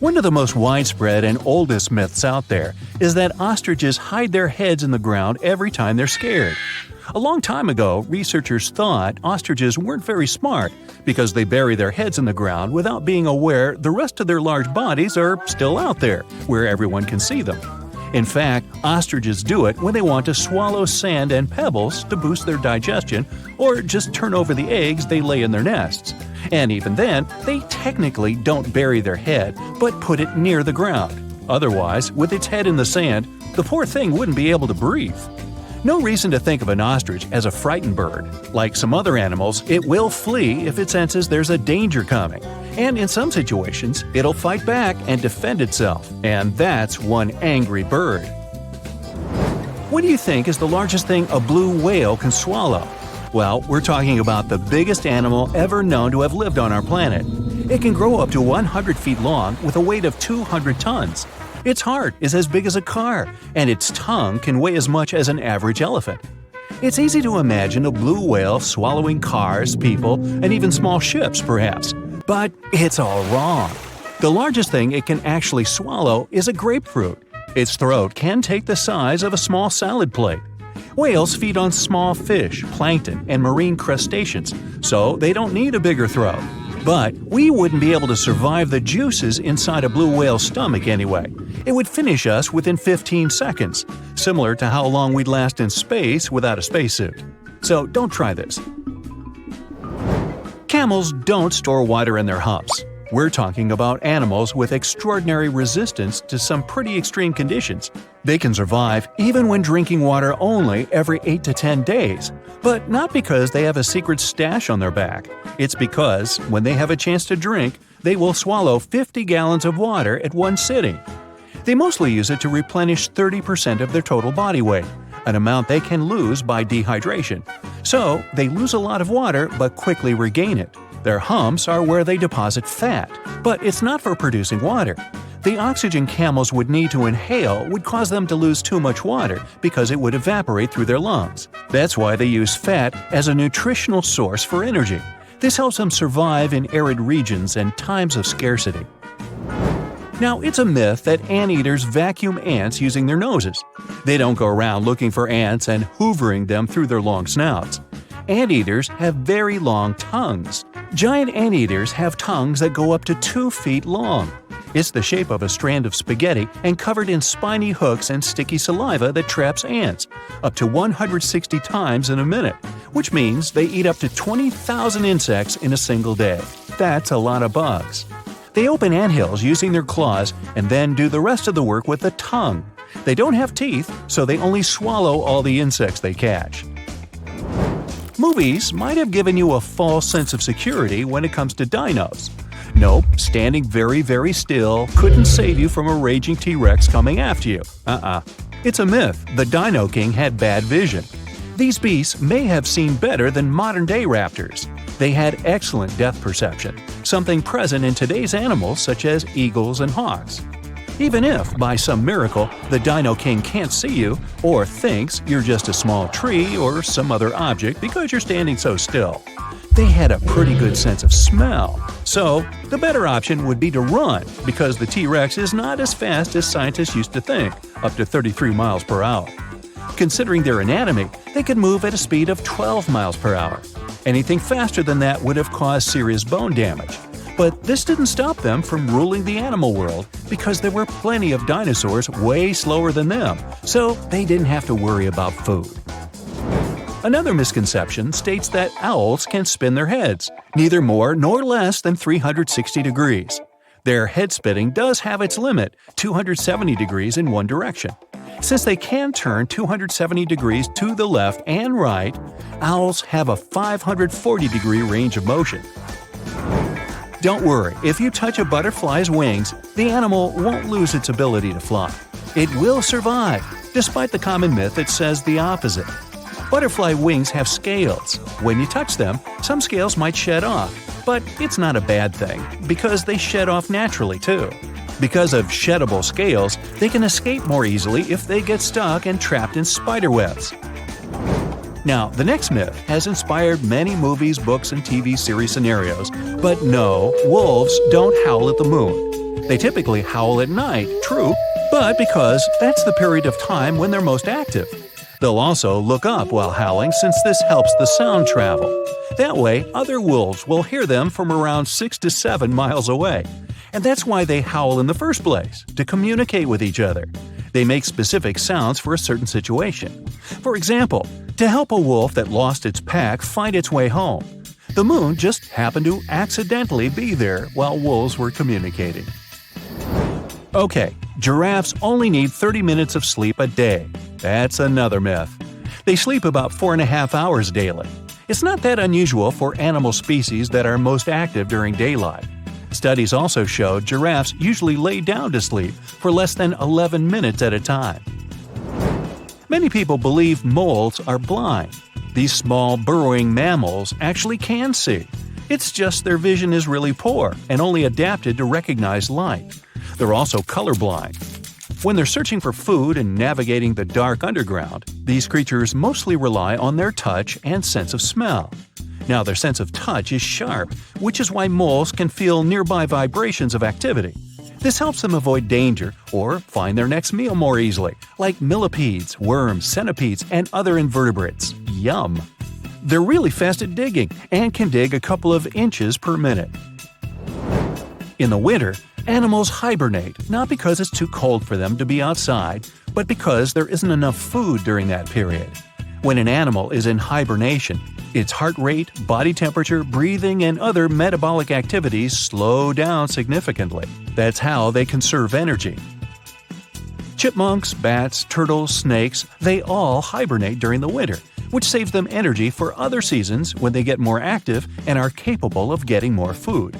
One of the most widespread and oldest myths out there is that ostriches hide their heads in the ground every time they're scared. A long time ago, researchers thought ostriches weren't very smart because they bury their heads in the ground without being aware the rest of their large bodies are still out there, where everyone can see them. In fact, ostriches do it when they want to swallow sand and pebbles to boost their digestion or just turn over the eggs they lay in their nests. And even then, they technically don't bury their head, but put it near the ground. Otherwise, with its head in the sand, the poor thing wouldn't be able to breathe. No reason to think of an ostrich as a frightened bird. Like some other animals, it will flee if it senses there's a danger coming. And in some situations, it'll fight back and defend itself. And that's one angry bird. What do you think is the largest thing a blue whale can swallow? Well, we're talking about the biggest animal ever known to have lived on our planet. It can grow up to 100 feet long with a weight of 200 tons. Its heart is as big as a car, and its tongue can weigh as much as an average elephant. It's easy to imagine a blue whale swallowing cars, people, and even small ships, perhaps. But it's all wrong. The largest thing it can actually swallow is a grapefruit. Its throat can take the size of a small salad plate. Whales feed on small fish, plankton, and marine crustaceans, so they don't need a bigger throat. But we wouldn't be able to survive the juices inside a blue whale's stomach anyway. It would finish us within 15 seconds, similar to how long we'd last in space without a spacesuit. So don't try this. Camels don't store water in their humps. We're talking about animals with extraordinary resistance to some pretty extreme conditions. They can survive even when drinking water only every 8 to 10 days. But not because they have a secret stash on their back. It's because, when they have a chance to drink, they will swallow 50 gallons of water at one sitting. They mostly use it to replenish 30% of their total body weight, an amount they can lose by dehydration. So, they lose a lot of water but quickly regain it. Their humps are where they deposit fat, but it's not for producing water. The oxygen camels would need to inhale would cause them to lose too much water because it would evaporate through their lungs. That's why they use fat as a nutritional source for energy. This helps them survive in arid regions and times of scarcity. Now, it's a myth that anteaters vacuum ants using their noses. They don't go around looking for ants and hoovering them through their long snouts. Anteaters have very long tongues. Giant anteaters have tongues that go up to 2 feet long. It's the shape of a strand of spaghetti and covered in spiny hooks and sticky saliva that traps ants, up to 160 times in a minute, which means they eat up to 20,000 insects in a single day. That's a lot of bugs. They open anthills using their claws and then do the rest of the work with the tongue. They don't have teeth, so they only swallow all the insects they catch. Movies might have given you a false sense of security when it comes to dinos. Nope, standing very, very still couldn't save you from a raging T-Rex coming after you. It's a myth. The Dino King had bad vision. These beasts may have seen better than modern-day raptors. They had excellent depth perception, something present in today's animals such as eagles and hawks. Even if, by some miracle, the Dino King can't see you or thinks you're just a small tree or some other object because you're standing so still. They had a pretty good sense of smell. So, the better option would be to run because the T-Rex is not as fast as scientists used to think, up to 33 miles per hour. Considering their anatomy, they could move at a speed of 12 miles per hour. Anything faster than that would have caused serious bone damage. But this didn't stop them from ruling the animal world because there were plenty of dinosaurs way slower than them, so they didn't have to worry about food. Another misconception states that owls can spin their heads, neither more nor less than 360 degrees. Their head spinning does have its limit, 270 degrees in one direction. Since they can turn 270 degrees to the left and right, owls have a 540-degree range of motion. Don't worry, if you touch a butterfly's wings, the animal won't lose its ability to fly. It will survive, despite the common myth that says the opposite. Butterfly wings have scales. When you touch them, some scales might shed off, but it's not a bad thing, because they shed off naturally too. Because of sheddable scales, they can escape more easily if they get stuck and trapped in spider webs. Now, the next myth has inspired many movies, books, and TV series scenarios, but no, wolves don't howl at the moon. They typically howl at night, true, but because that's the period of time when they're most active. They'll also look up while howling since this helps the sound travel. That way, other wolves will hear them from around 6 to 7 miles away. And that's why they howl in the first place, to communicate with each other. They make specific sounds for a certain situation. For example, to help a wolf that lost its pack find its way home. The moon just happened to accidentally be there while wolves were communicating. Okay, giraffes only need 30 minutes of sleep a day. That's another myth. They sleep about 4.5 hours daily. It's not that unusual for animal species that are most active during daylight. Studies also show giraffes usually lay down to sleep for less than 11 minutes at a time. Many people believe moles are blind. These small burrowing mammals actually can see. It's just their vision is really poor and only adapted to recognize light. They're also colorblind. When they're searching for food and navigating the dark underground, these creatures mostly rely on their touch and sense of smell. Now, their sense of touch is sharp, which is why moles can feel nearby vibrations of activity. This helps them avoid danger or find their next meal more easily, like millipedes, worms, centipedes, and other invertebrates. Yum! They're really fast at digging and can dig a couple of inches per minute. In the winter, animals hibernate, not because it's too cold for them to be outside, but because there isn't enough food during that period. When an animal is in hibernation, its heart rate, body temperature, breathing, and other metabolic activities slow down significantly. That's how they conserve energy. Chipmunks, bats, turtles, snakes, they all hibernate during the winter, which saves them energy for other seasons when they get more active and are capable of getting more food.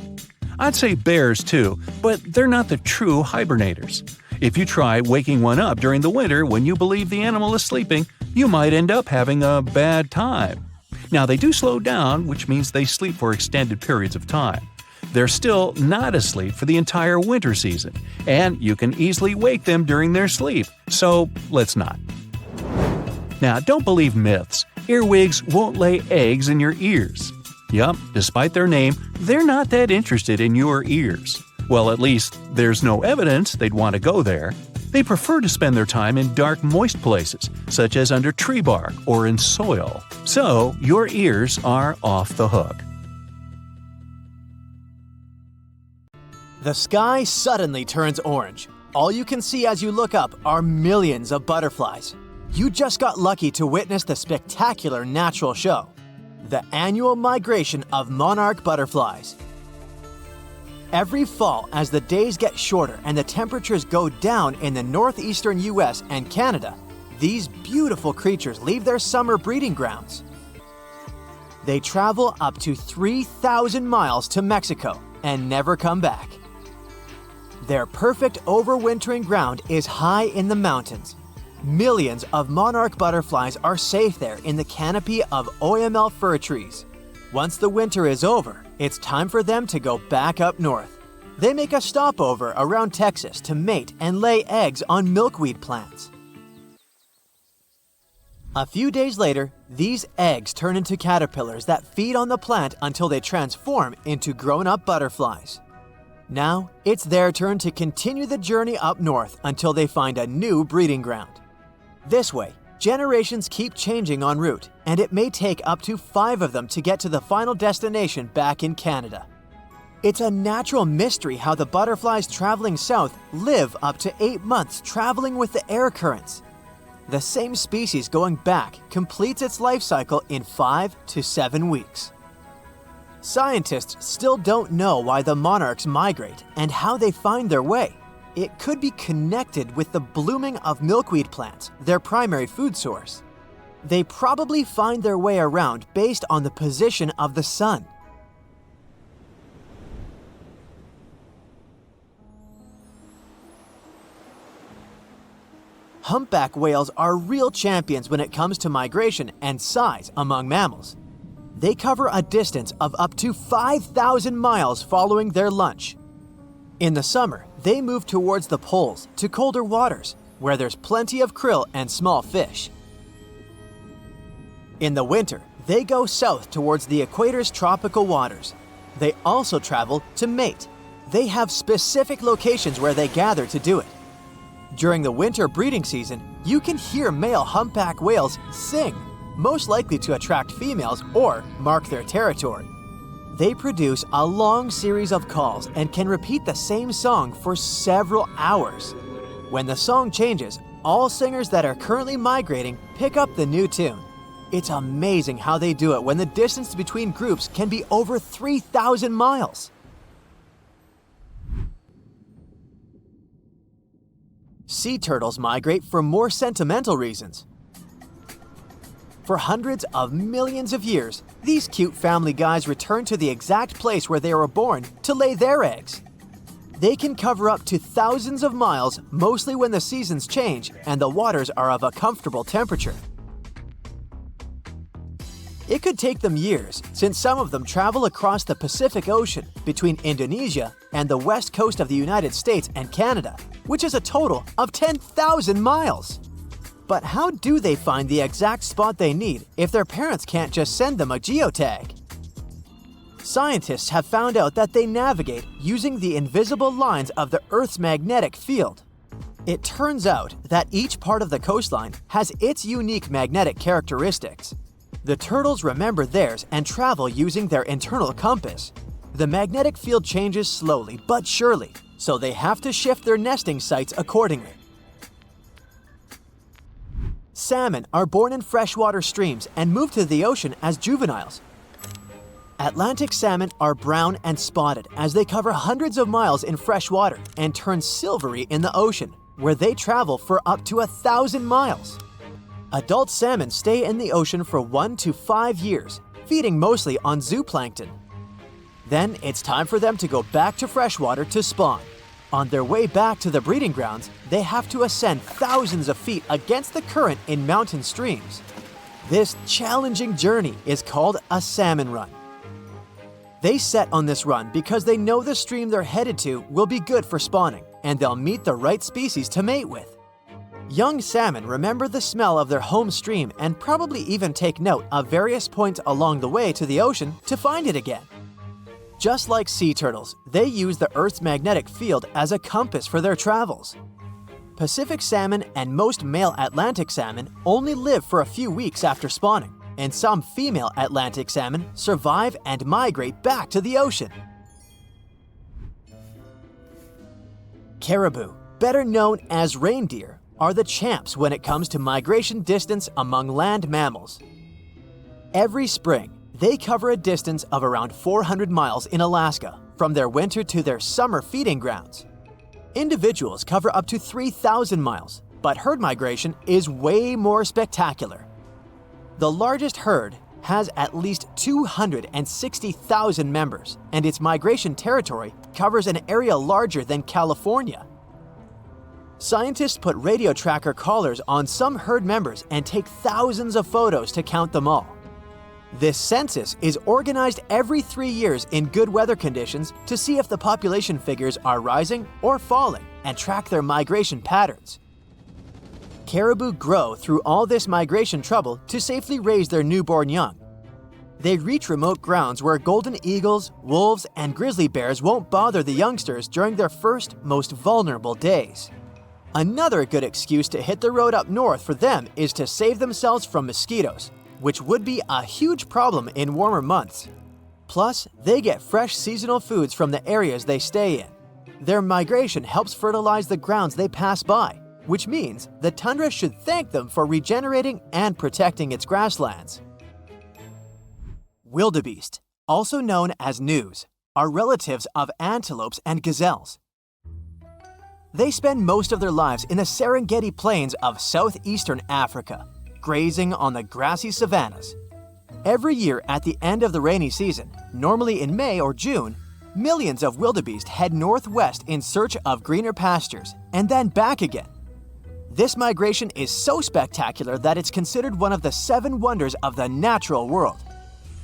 I'd say bears too, but they're not the true hibernators. If you try waking one up during the winter when you believe the animal is sleeping, you might end up having a bad time. Now, they do slow down, which means they sleep for extended periods of time. They're still not asleep for the entire winter season, and you can easily wake them during their sleep, so let's not. Now, don't believe myths. Earwigs won't lay eggs in your ears. Yup, despite their name, they're not that interested in your ears. Well, at least there's no evidence they'd want to go there. They prefer to spend their time in dark, moist places, such as under tree bark or in soil. So, your ears are off the hook. The sky suddenly turns orange. All you can see as you look up are millions of butterflies. You just got lucky to witness the spectacular natural show, the annual migration of monarch butterflies. Every fall, as the days get shorter and the temperatures go down in the northeastern US and Canada, these beautiful creatures leave their summer breeding grounds. They travel up to 3,000 miles to Mexico and never come back. Their perfect overwintering ground is high in the mountains. Millions of monarch butterflies are safe there in the canopy of OML fir trees. Once the winter is over, it's time for them to go back up north. They make a stopover around Texas to mate and lay eggs on milkweed plants. A few days later, these eggs turn into caterpillars that feed on the plant until they transform into grown-up butterflies. Now, it's their turn to continue the journey up north until they find a new breeding ground. This way, generations keep changing en route, and it may take up to 5 of them to get to the final destination back in Canada. It's a natural mystery how the butterflies traveling south live up to 8 months traveling with the air currents. The same species going back completes its life cycle in 5 to 7 weeks. Scientists still don't know why the monarchs migrate and how they find their way. It could be connected with the blooming of milkweed plants, their primary food source. They probably find their way around based on the position of the sun. Humpback whales are real champions when it comes to migration and size among mammals. They cover a distance of up to 5,000 miles following their lunch. In the summer, they move towards the poles to colder waters, where there's plenty of krill and small fish. In the winter, they go south towards the equator's tropical waters. They also travel to mate. They have specific locations where they gather to do it. During the winter breeding season, you can hear male humpback whales sing, most likely to attract females or mark their territory. They produce a long series of calls and can repeat the same song for several hours. When the song changes, all singers that are currently migrating pick up the new tune. It's amazing how they do it when the distance between groups can be over 3,000 miles. Sea turtles migrate for more sentimental reasons. For hundreds of millions of years, these cute family guys return to the exact place where they were born to lay their eggs. They can cover up to thousands of miles, mostly when the seasons change and the waters are of a comfortable temperature. It could take them years, since some of them travel across the Pacific Ocean between Indonesia and the west coast of the United States and Canada, which is a total of 10,000 miles. But how do they find the exact spot they need if their parents can't just send them a geotag? Scientists have found out that they navigate using the invisible lines of the Earth's magnetic field. It turns out that each part of the coastline has its unique magnetic characteristics. The turtles remember theirs and travel using their internal compass. The magnetic field changes slowly but surely, so they have to shift their nesting sites accordingly. Salmon are born in freshwater streams and move to the ocean as juveniles. Atlantic salmon are brown and spotted as they cover hundreds of miles in fresh water and turn silvery in the ocean, where they travel for up to 1,000 miles. Adult salmon stay in the ocean for 1 to 5 years, feeding mostly on zooplankton. Then it's time for them to go back to freshwater to spawn. On their way back to the breeding grounds, they have to ascend thousands of feet against the current in mountain streams. This challenging journey is called a salmon run. They set on this run because they know the stream they're headed to will be good for spawning, and they'll meet the right species to mate with. Young salmon remember the smell of their home stream and probably even take note of various points along the way to the ocean to find it again. Just like sea turtles, they use the Earth's magnetic field as a compass for their travels. Pacific salmon and most male Atlantic salmon only live for a few weeks after spawning, and some female Atlantic salmon survive and migrate back to the ocean. Caribou, better known as reindeer, are the champs when it comes to migration distance among land mammals. Every spring, they cover a distance of around 400 miles in Alaska, from their winter to their summer feeding grounds. Individuals cover up to 3,000 miles, but herd migration is way more spectacular. The largest herd has at least 260,000 members, and its migration territory covers an area larger than California. Scientists put radio tracker collars on some herd members and take thousands of photos to count them all. This census is organized every 3 years in good weather conditions to see if the population figures are rising or falling and track their migration patterns. Caribou grow through all this migration trouble to safely raise their newborn young. They reach remote grounds where golden eagles, wolves, and grizzly bears won't bother the youngsters during their first, most vulnerable days. Another good excuse to hit the road up north for them is to save themselves from mosquitoes, which would be a huge problem in warmer months. Plus, they get fresh seasonal foods from the areas they stay in. Their migration helps fertilize the grounds they pass by, which means the tundra should thank them for regenerating and protecting its grasslands. Wildebeest, also known as gnus, are relatives of antelopes and gazelles. They spend most of their lives in the Serengeti plains of southeastern Africa, grazing on the grassy savannas. Every year at the end of the rainy season, normally in May or June, millions of wildebeest head northwest in search of greener pastures and then back again. This migration is so spectacular that it's considered one of the 7 wonders of the natural world.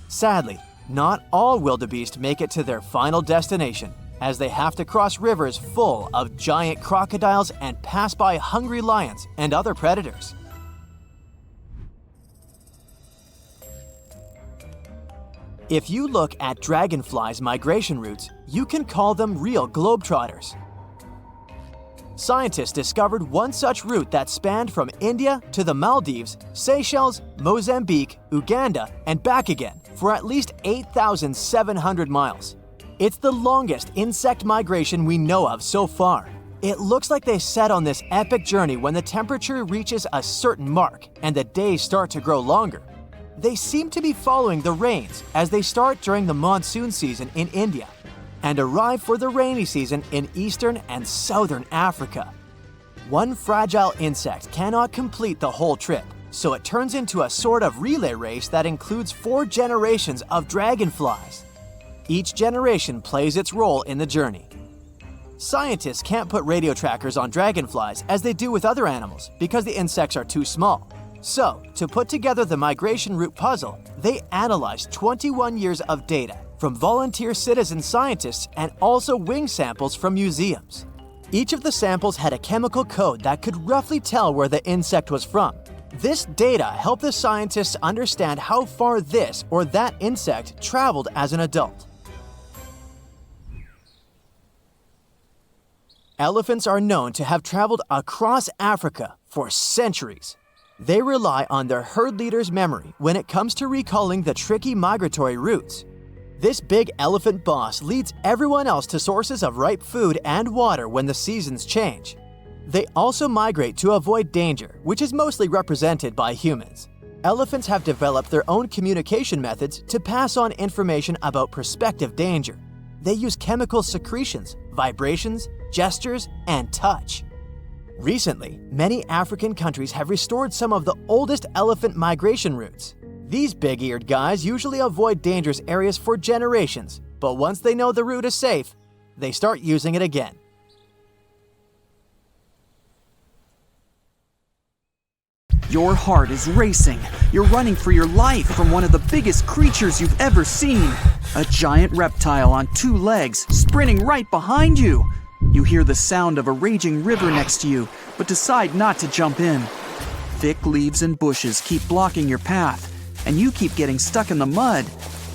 Sadly, not all wildebeest make it to their final destination, as they have to cross rivers full of giant crocodiles and pass by hungry lions and other predators. If you look at dragonflies' migration routes, you can call them real globetrotters. Scientists discovered one such route that spanned from India to the Maldives, Seychelles, Mozambique, Uganda, and back again for at least 8,700 miles. It's the longest insect migration we know of so far. It looks like they set on this epic journey when the temperature reaches a certain mark and the days start to grow longer. They seem to be following the rains as they start during the monsoon season in India and arrive for the rainy season in eastern and southern Africa. One fragile insect cannot complete the whole trip, so it turns into a sort of relay race that includes 4 generations of dragonflies. Each generation plays its role in the journey. Scientists can't put radio trackers on dragonflies as they do with other animals because the insects are too small. So, to put together the migration route puzzle, they analyzed 21 years of data from volunteer citizen scientists and also wing samples from museums. Each of the samples had a chemical code that could roughly tell where the insect was from. This data helped the scientists understand how far this or that insect traveled as an adult. Elephants are known to have traveled across Africa for centuries. They rely on their herd leader's memory when it comes to recalling the tricky migratory routes. This big elephant boss leads everyone else to sources of ripe food and water when the seasons change. They also migrate to avoid danger, which is mostly represented by humans. Elephants have developed their own communication methods to pass on information about prospective danger. They use chemical secretions, vibrations, gestures, and touch. Recently, many African countries have restored some of the oldest elephant migration routes. These big-eared guys usually avoid dangerous areas for generations, but once they know the route is safe, they start using it again. Your heart is racing. You're running for your life from one of the biggest creatures you've ever seen. A giant reptile on 2 legs, sprinting right behind you. You hear the sound of a raging river next to you, but decide not to jump in. Thick leaves and bushes keep blocking your path, and you keep getting stuck in the mud.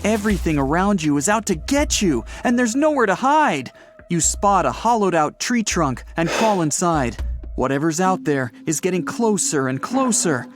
Everything around you is out to get you, and there's nowhere to hide. You spot a hollowed-out tree trunk and crawl inside. Whatever's out there is getting closer and closer.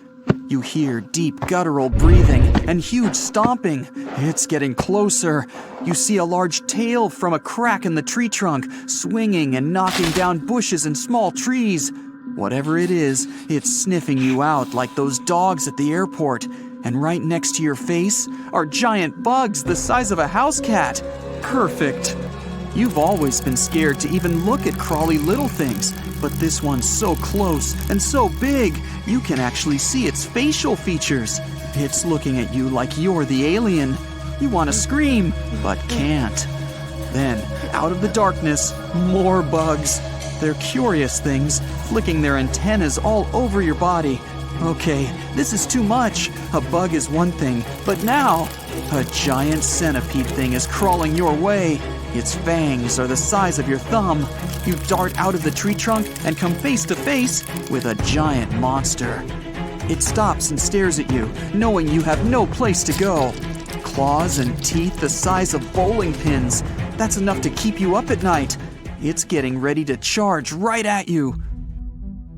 You hear deep guttural breathing and huge stomping. It's getting closer. You see a large tail from a crack in the tree trunk, swinging and knocking down bushes and small trees. Whatever it is, it's sniffing you out like those dogs at the airport. And right next to your face are giant bugs the size of a house cat. Perfect. You've always been scared to even look at crawly little things, but this one's so close and so big, you can actually see its facial features. It's looking at you like you're the alien. You want to scream, but can't. Then, out of the darkness, more bugs. They're curious things, flicking their antennas all over your body. Okay, this is too much. A bug is one thing, but now, a giant centipede thing is crawling your way. Its fangs are the size of your thumb. You dart out of the tree trunk and come face to face with a giant monster. It stops and stares at you, knowing you have no place to go. Claws and teeth the size of bowling pins. That's enough to keep you up at night. It's getting ready to charge right at you.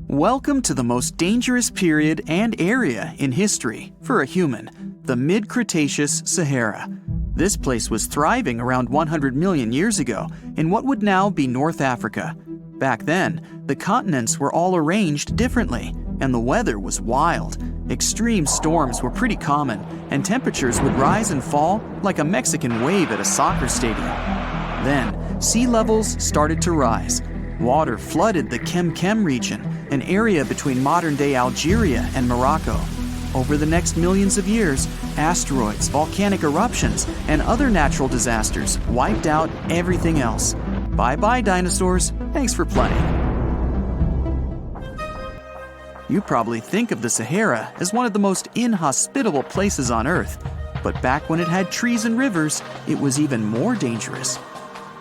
Welcome to the most dangerous period and area in history for a human, the mid-Cretaceous Sahara. This place was thriving around 100 million years ago in what would now be North Africa. Back then, the continents were all arranged differently, and the weather was wild. Extreme storms were pretty common, and temperatures would rise and fall like a Mexican wave at a soccer stadium. Then, sea levels started to rise. Water flooded the Kem region, an area between modern-day Algeria and Morocco. Over the next millions of years, asteroids, volcanic eruptions, and other natural disasters wiped out everything else. Bye-bye, dinosaurs. Thanks for playing. You probably think of the Sahara as one of the most inhospitable places on Earth, but back when it had trees and rivers, it was even more dangerous.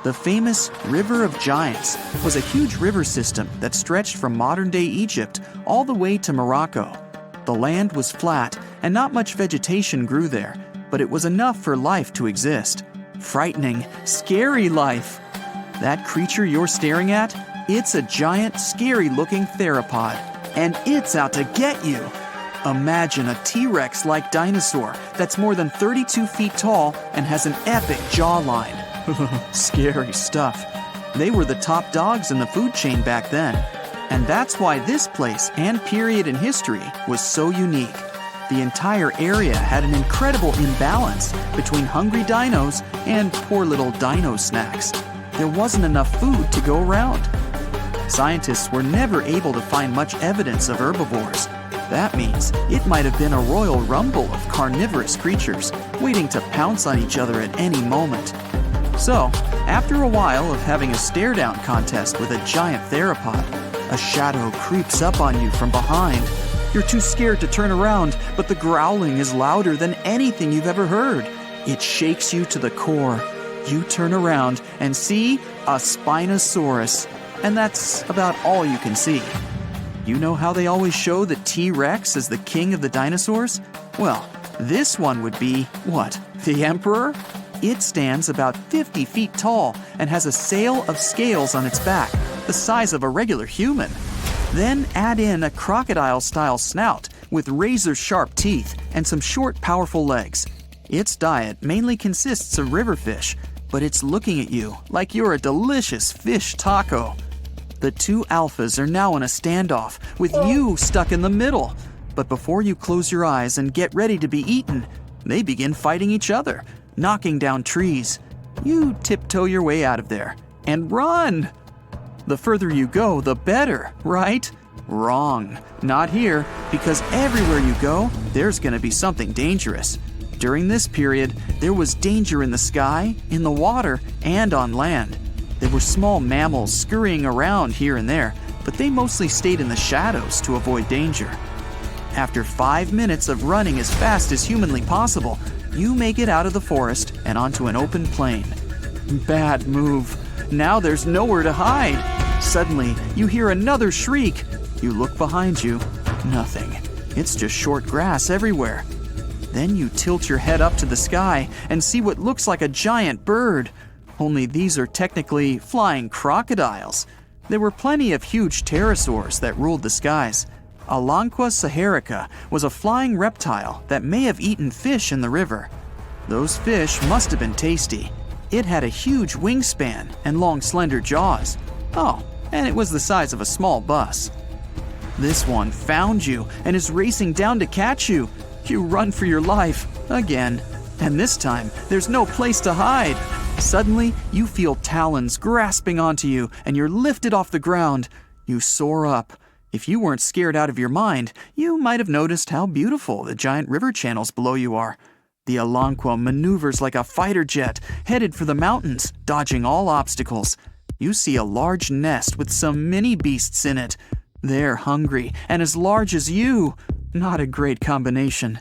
The famous River of Giants was a huge river system that stretched from modern-day Egypt all the way to Morocco. The land was flat and not much vegetation grew there, but it was enough for life to exist. Frightening, scary life. That creature you're staring at, it's a giant, scary-looking theropod, and it's out to get you. Imagine a T-Rex-like dinosaur that's more than 32 feet tall and has an epic jawline. Scary stuff. They were the top dogs in the food chain back then. And that's why this place and period in history was so unique. The entire area had an incredible imbalance between hungry dinos and poor little dino snacks. There wasn't enough food to go around. Scientists were never able to find much evidence of herbivores. That means it might have been a royal rumble of carnivorous creatures waiting to pounce on each other at any moment. So, after a while of having a stare-down contest with a giant theropod, a shadow creeps up on you from behind. You're too scared to turn around, but the growling is louder than anything you've ever heard. It shakes you to the core. You turn around and see a Spinosaurus, and that's about all you can see. You know how they always show the T-Rex as the king of the dinosaurs? Well, this one would be, what, the emperor? It stands about 50 feet tall and has a sail of scales on its back, the size of a regular human. Then add in a crocodile-style snout with razor-sharp teeth and some short, powerful legs. Its diet mainly consists of river fish, but it's looking at you like you're a delicious fish taco. The two alphas are now in a standoff, with you stuck in the middle. But before you close your eyes and get ready to be eaten, they begin fighting each other, knocking down trees. You tiptoe your way out of there and run. The further you go, the better, right? Wrong. Not here, because everywhere you go, there's going to be something dangerous. During this period, there was danger in the sky, in the water, and on land. There were small mammals scurrying around here and there, but they mostly stayed in the shadows to avoid danger. After 5 minutes of running as fast as humanly possible, you make it out of the forest and onto an open plain. Bad move. Now there's nowhere to hide. Suddenly, you hear another shriek. You look behind you. Nothing. It's just short grass everywhere. Then you tilt your head up to the sky and see what looks like a giant bird. Only these are technically flying crocodiles. There were plenty of huge pterosaurs that ruled the skies. Alanqua saharica was a flying reptile that may have eaten fish in the river. Those fish must have been tasty. It had a huge wingspan and long, slender jaws. Oh, and it was the size of a small bus. This one found you and is racing down to catch you. You run for your life, again. And this time, there's no place to hide. Suddenly, you feel talons grasping onto you and you're lifted off the ground. You soar up. If you weren't scared out of your mind, you might have noticed how beautiful the giant river channels below you are. The Alanqua maneuvers like a fighter jet, headed for the mountains, dodging all obstacles. You see a large nest with some mini beasts in it. They're hungry and as large as you. Not a great combination.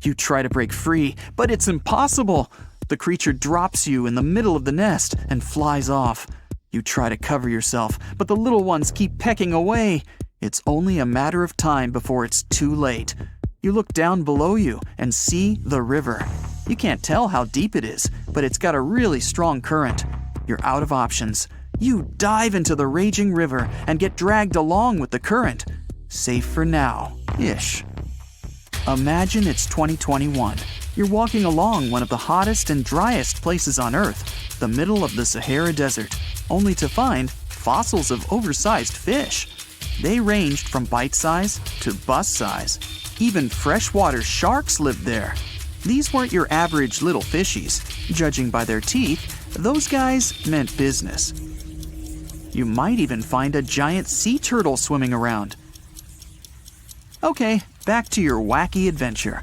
You try to break free, but it's impossible. The creature drops you in the middle of the nest and flies off. You try to cover yourself, but the little ones keep pecking away. It's only a matter of time before it's too late. You look down below you and see the river. You can't tell how deep it is, but it's got a really strong current. You're out of options. You dive into the raging river and get dragged along with the current. Safe for now-ish. Imagine it's 2021. You're walking along one of the hottest and driest places on Earth, the middle of the Sahara Desert, only to find fossils of oversized fish. They ranged from bite size to bus size. Even freshwater sharks lived there. These weren't your average little fishies. Judging by their teeth, those guys meant business. You might even find a giant sea turtle swimming around. Okay, back to your wacky adventure.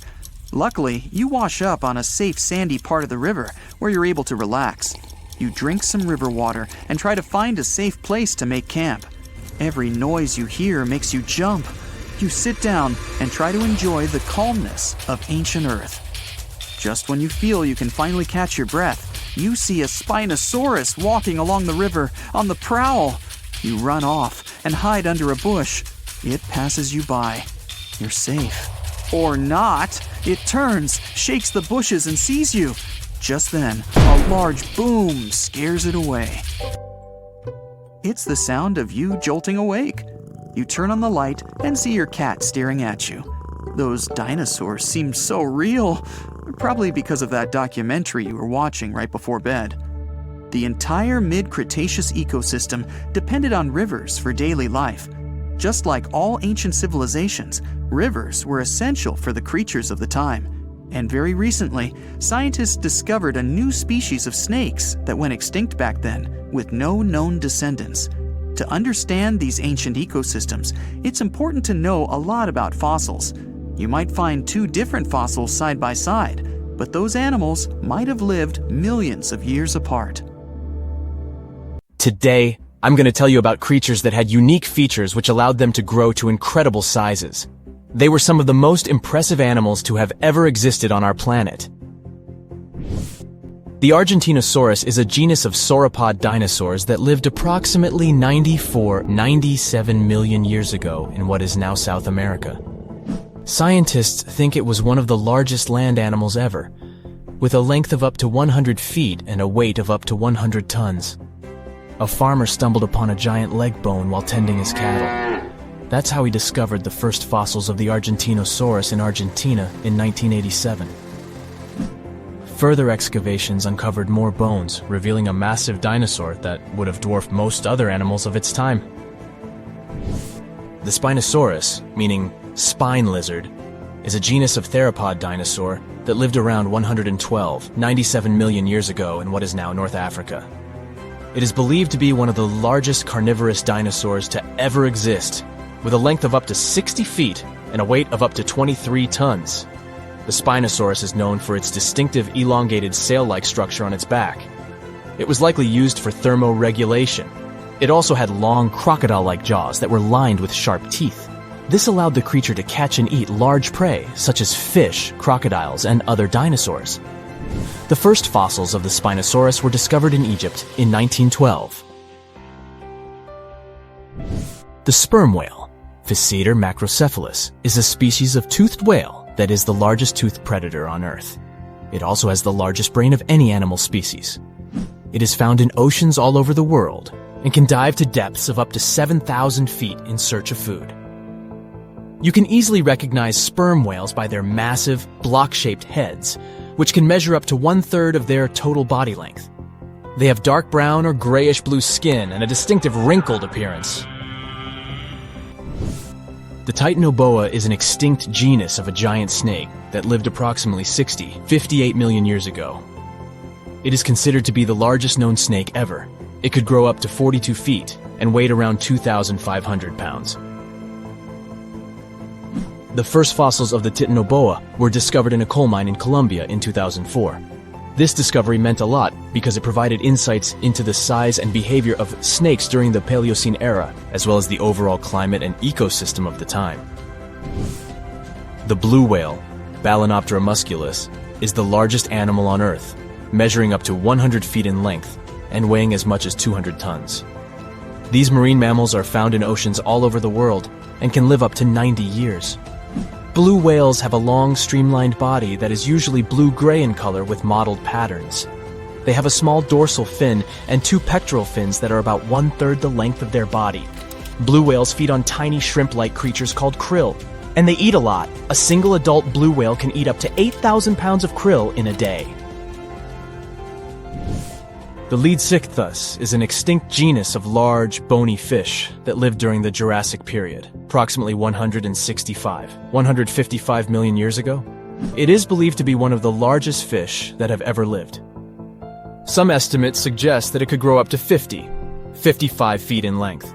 Luckily, you wash up on a safe sandy part of the river where you're able to relax. You drink some river water and try to find a safe place to make camp. Every noise you hear makes you jump. You sit down and try to enjoy the calmness of ancient Earth. Just when you feel you can finally catch your breath, you see a Spinosaurus walking along the river on the prowl. You run off and hide under a bush. It passes you by. You're safe. Or not. It turns, shakes the bushes, and sees you. Just then, a large boom scares it away. It's the sound of you jolting awake. You turn on the light and see your cat staring at you. Those dinosaurs seem so real, probably because of that documentary you were watching right before bed. The entire mid-Cretaceous ecosystem depended on rivers for daily life. Just like all ancient civilizations, rivers were essential for the creatures of the time. And very recently, scientists discovered a new species of snakes that went extinct back then, with no known descendants. To understand these ancient ecosystems, it's important to know a lot about fossils. You might find two different fossils side by side, but those animals might have lived millions of years apart. Today, I'm going to tell you about creatures that had unique features which allowed them to grow to incredible sizes. They were some of the most impressive animals to have ever existed on our planet. The Argentinosaurus is a genus of sauropod dinosaurs that lived approximately 97 million years ago in what is now South America. Scientists think it was one of the largest land animals ever, with a length of up to 100 feet and a weight of up to 100 tons. A farmer stumbled upon a giant leg bone while tending his cattle. That's how he discovered the first fossils of the Argentinosaurus in Argentina in 1987. Further excavations uncovered more bones, revealing a massive dinosaur that would have dwarfed most other animals of its time. The Spinosaurus, meaning spine lizard, is a genus of theropod dinosaur that lived around 97 million years ago in what is now North Africa. It is believed to be one of the largest carnivorous dinosaurs to ever exist, with a length of up to 60 feet and a weight of up to 23 tons. The Spinosaurus is known for its distinctive elongated sail-like structure on its back. It was likely used for thermoregulation. It also had long crocodile-like jaws that were lined with sharp teeth. This allowed the creature to catch and eat large prey, such as fish, crocodiles, and other dinosaurs. The first fossils of the Spinosaurus were discovered in Egypt in 1912. The sperm whale, Physeter macrocephalus, is a species of toothed whale that is the largest toothed predator on Earth. It also has the largest brain of any animal species. It is found in oceans all over the world and can dive to depths of up to 7,000 feet in search of food. You can easily recognize sperm whales by their massive, block-shaped heads, which can measure up to 1/3 of their total body length. They have dark brown or grayish-blue skin and a distinctive wrinkled appearance. The Titanoboa is an extinct genus of a giant snake that lived approximately 58 million years ago. It is considered to be the largest known snake ever. It could grow up to 42 feet and weighed around 2,500 pounds. The first fossils of the Titanoboa were discovered in a coal mine in Colombia in 2004. This discovery meant a lot because it provided insights into the size and behavior of snakes during the Paleocene era, as well as the overall climate and ecosystem of the time. The blue whale, Balænoptera musculus, is the largest animal on Earth, measuring up to 100 feet in length and weighing as much as 200 tons. These marine mammals are found in oceans all over the world and can live up to 90 years. Blue whales have a long, streamlined body that is usually blue-gray in color with mottled patterns. They have a small dorsal fin and 2 pectoral fins that are about 1/3 the length of their body. Blue whales feed on tiny shrimp-like creatures called krill, and they eat a lot. A single adult blue whale can eat up to 8,000 pounds of krill in a day. The Leadsichthus is an extinct genus of large, bony fish that lived during the Jurassic period, approximately 155 million years ago. It is believed to be one of the largest fish that have ever lived. Some estimates suggest that it could grow up to 55 feet in length.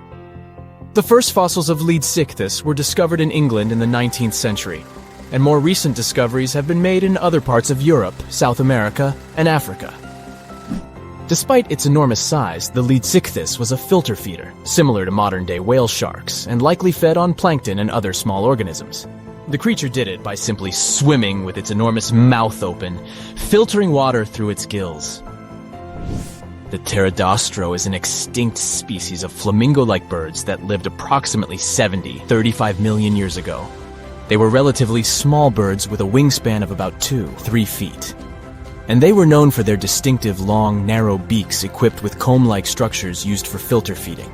The first fossils of Leadsichthus were discovered in England in the 19th century, and more recent discoveries have been made in other parts of Europe, South America, and Africa. Despite its enormous size, the Leadsichthus was a filter feeder, similar to modern-day whale sharks, and likely fed on plankton and other small organisms. The creature did it by simply swimming with its enormous mouth open, filtering water through its gills. The pterodostro is an extinct species of flamingo-like birds that lived approximately 35 million years ago. They were relatively small birds with a wingspan of about 2-3 feet. And they were known for their distinctive long, narrow beaks equipped with comb-like structures used for filter feeding.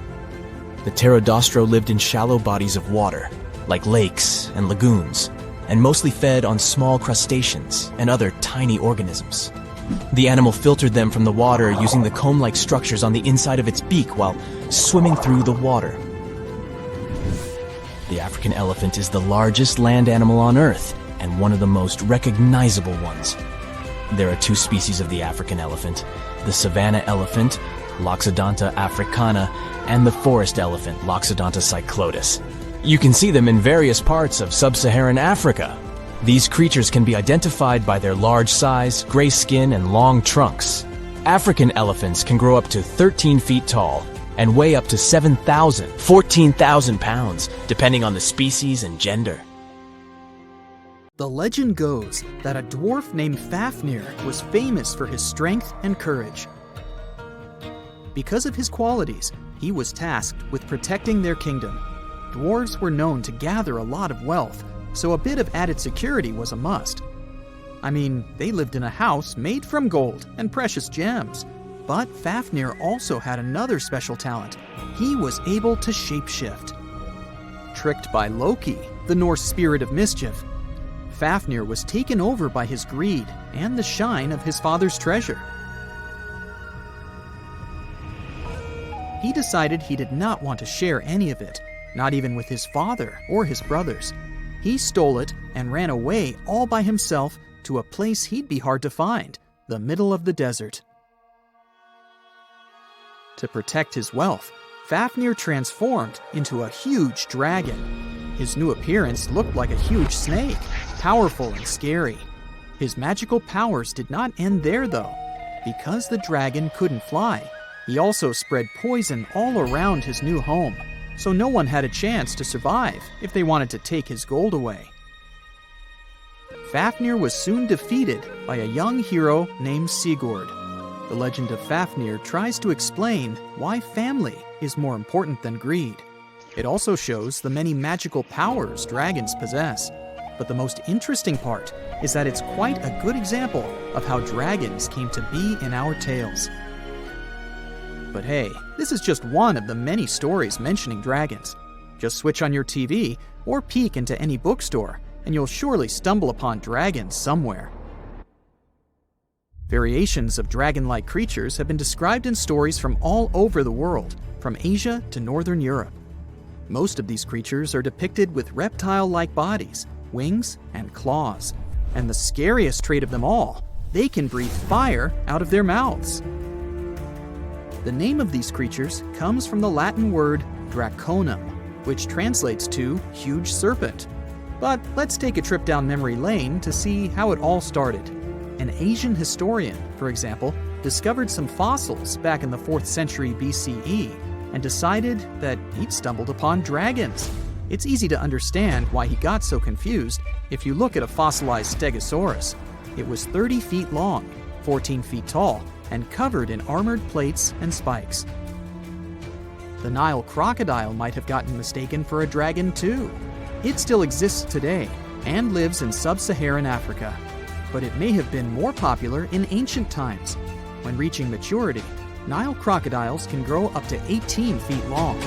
The pterodostro lived in shallow bodies of water, like lakes and lagoons, and mostly fed on small crustaceans and other tiny organisms. The animal filtered them from the water using the comb-like structures on the inside of its beak while swimming through the water. The African elephant is the largest land animal on Earth and one of the most recognizable ones. There are two species of the African elephant, the savanna elephant, Loxodonta africana, and the forest elephant, Loxodonta cyclotis. You can see them in various parts of sub-Saharan Africa. These creatures can be identified by their large size, gray skin, and long trunks. African elephants can grow up to 13 feet tall and weigh up to 14,000 pounds, depending on the species and gender. The legend goes that a dwarf named Fafnir was famous for his strength and courage. Because of his qualities, he was tasked with protecting their kingdom. Dwarves were known to gather a lot of wealth, so a bit of added security was a must. I mean, they lived in a house made from gold and precious gems. But Fafnir also had another special talent. He was able to shapeshift. Tricked by Loki, the Norse spirit of mischief, Fafnir was taken over by his greed and the shine of his father's treasure. He decided he did not want to share any of it, not even with his father or his brothers. He stole it and ran away all by himself to a place he'd be hard to find, the middle of the desert. To protect his wealth, Fafnir transformed into a huge dragon. His new appearance looked like a huge snake, powerful and scary. His magical powers did not end there, though. Because the dragon couldn't fly, he also spread poison all around his new home, so no one had a chance to survive if they wanted to take his gold away. Fafnir was soon defeated by a young hero named Sigurd. The legend of Fafnir tries to explain why family is more important than greed. It also shows the many magical powers dragons possess. But the most interesting part is that it's quite a good example of how dragons came to be in our tales. But hey, this is just one of the many stories mentioning dragons. Just switch on your TV or peek into any bookstore, and you'll surely stumble upon dragons somewhere. Variations of dragon-like creatures have been described in stories from all over the world, from Asia to Northern Europe. Most of these creatures are depicted with reptile-like bodies, wings, and claws. And the scariest trait of them all, they can breathe fire out of their mouths. The name of these creatures comes from the Latin word draconum, which translates to huge serpent. But let's take a trip down memory lane to see how it all started. An Asian historian, for example, discovered some fossils back in the 4th century BCE and decided that he'd stumbled upon dragons. It's easy to understand why he got so confused if you look at a fossilized stegosaurus. It was 30 feet long, 14 feet tall, and covered in armored plates and spikes. The Nile crocodile might have gotten mistaken for a dragon too. It still exists today and lives in sub-Saharan Africa, but it may have been more popular in ancient times. When reaching maturity, Nile crocodiles can grow up to 18 feet long.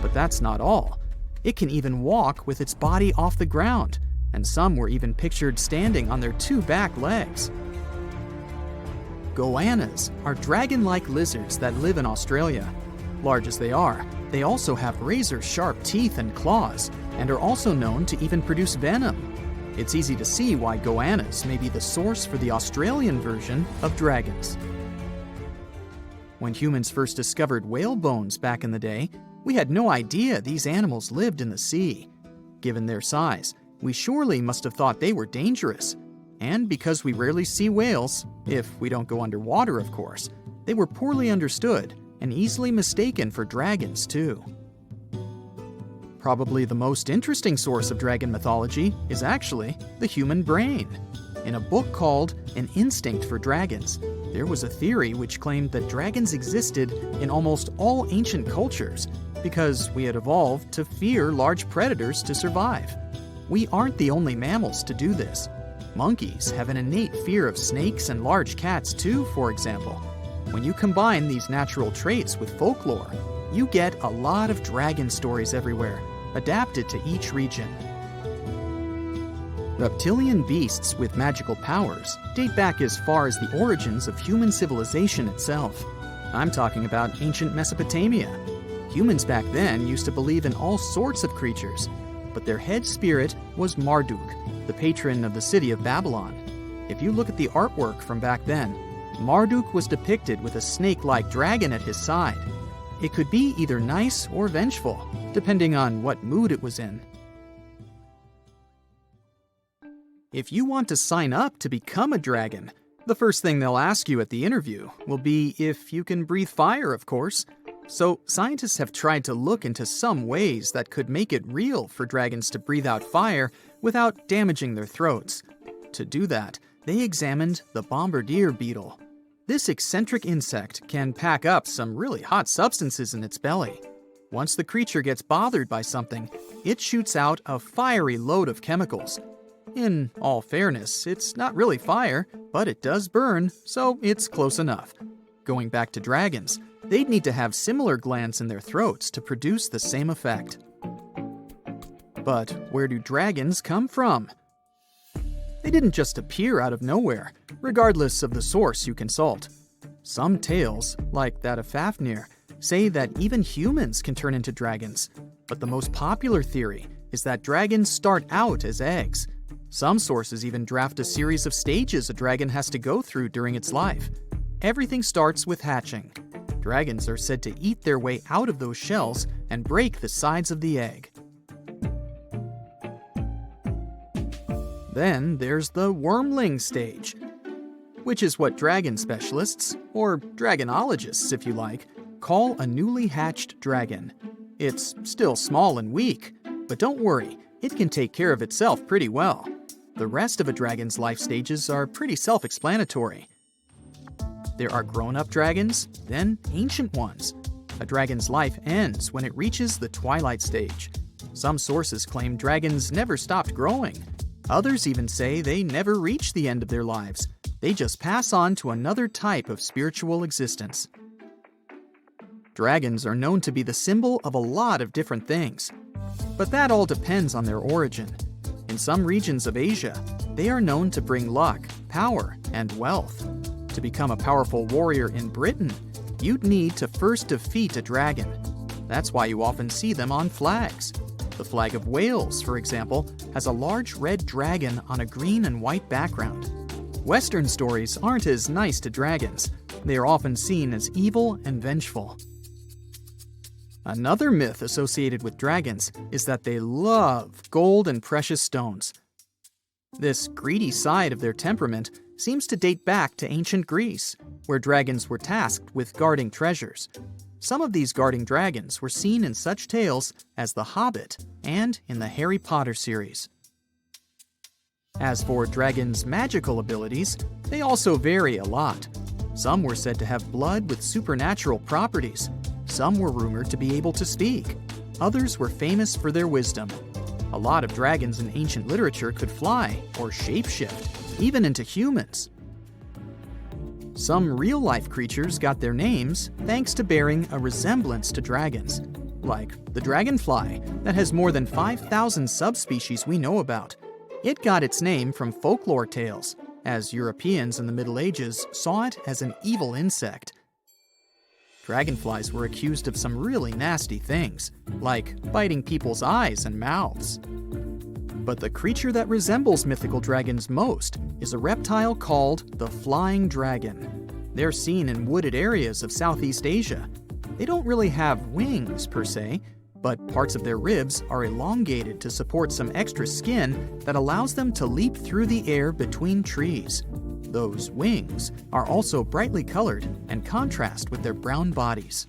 But that's not all. It can even walk with its body off the ground, and some were even pictured standing on their 2 back legs. Goannas are dragon-like lizards that live in Australia. Large as they are, they also have razor-sharp teeth and claws, and are also known to even produce venom. It's easy to see why goannas may be the source for the Australian version of dragons. When humans first discovered whale bones back in the day, we had no idea these animals lived in the sea. Given their size, we surely must have thought they were dangerous. And because we rarely see whales, if we don't go underwater of course, they were poorly understood and easily mistaken for dragons too. Probably the most interesting source of dragon mythology is actually the human brain. In a book called An Instinct for Dragons, there was a theory which claimed that dragons existed in almost all ancient cultures because we had evolved to fear large predators to survive. We aren't the only mammals to do this. Monkeys have an innate fear of snakes and large cats too, for example. When you combine these natural traits with folklore, you get a lot of dragon stories everywhere, adapted to each region. Reptilian beasts with magical powers date back as far as the origins of human civilization itself. I'm talking about ancient Mesopotamia. Humans back then used to believe in all sorts of creatures, but their head spirit was Marduk, the patron of the city of Babylon. If you look at the artwork from back then, Marduk was depicted with a snake-like dragon at his side. It could be either nice or vengeful, depending on what mood it was in. If you want to sign up to become a dragon, the first thing they'll ask you at the interview will be if you can breathe fire, of course. So scientists have tried to look into some ways that could make it real for dragons to breathe out fire without damaging their throats. To do that, they examined the bombardier beetle. This eccentric insect can pack up some really hot substances in its belly. Once the creature gets bothered by something, it shoots out a fiery load of chemicals. In all fairness, it's not really fire, but it does burn, so it's close enough. Going back to dragons, they'd need to have similar glands in their throats to produce the same effect. But where do dragons come from? They didn't just appear out of nowhere, regardless of the source you consult. Some tales, like that of Fafnir, say that even humans can turn into dragons, but the most popular theory is that dragons start out as eggs. Some sources even draft a series of stages a dragon has to go through during its life. Everything starts with hatching. Dragons are said to eat their way out of those shells and break the sides of the egg. Then there's the wormling stage, which is what dragon specialists, or dragonologists if you like, call a newly hatched dragon. It's still small and weak, but don't worry, it can take care of itself pretty well. The rest of a dragon's life stages are pretty self-explanatory. There are grown-up dragons, then ancient ones. A dragon's life ends when it reaches the twilight stage. Some sources claim dragons never stopped growing. Others even say they never reach the end of their lives. They just pass on to another type of spiritual existence. Dragons are known to be the symbol of a lot of different things, but that all depends on their origin. In some regions of Asia, they are known to bring luck, power, and wealth. To become a powerful warrior in Britain, you'd need to first defeat a dragon. That's why you often see them on flags. The flag of Wales, for example, has a large red dragon on a green and white background. Western stories aren't as nice to dragons. They are often seen as evil and vengeful. Another myth associated with dragons is that they love gold and precious stones. This greedy side of their temperament seems to date back to ancient Greece, where dragons were tasked with guarding treasures. Some of these guarding dragons were seen in such tales as The Hobbit and in the Harry Potter series. As for dragons' magical abilities, they also vary a lot. Some were said to have blood with supernatural properties. Some were rumored to be able to speak. Others were famous for their wisdom. A lot of dragons in ancient literature could fly or shapeshift, even into humans. Some real-life creatures got their names thanks to bearing a resemblance to dragons, like the dragonfly that has more than 5,000 subspecies we know about. It got its name from folklore tales. as Europeans in the Middle Ages saw it as an evil insect. Dragonflies were accused of some really nasty things, like biting people's eyes and mouths. But the creature that resembles mythical dragons most is a reptile called the flying dragon. They're seen in wooded areas of Southeast Asia. They don't really have wings per se, but parts of their ribs are elongated to support some extra skin that allows them to leap through the air between trees. Those wings are also brightly colored and contrast with their brown bodies.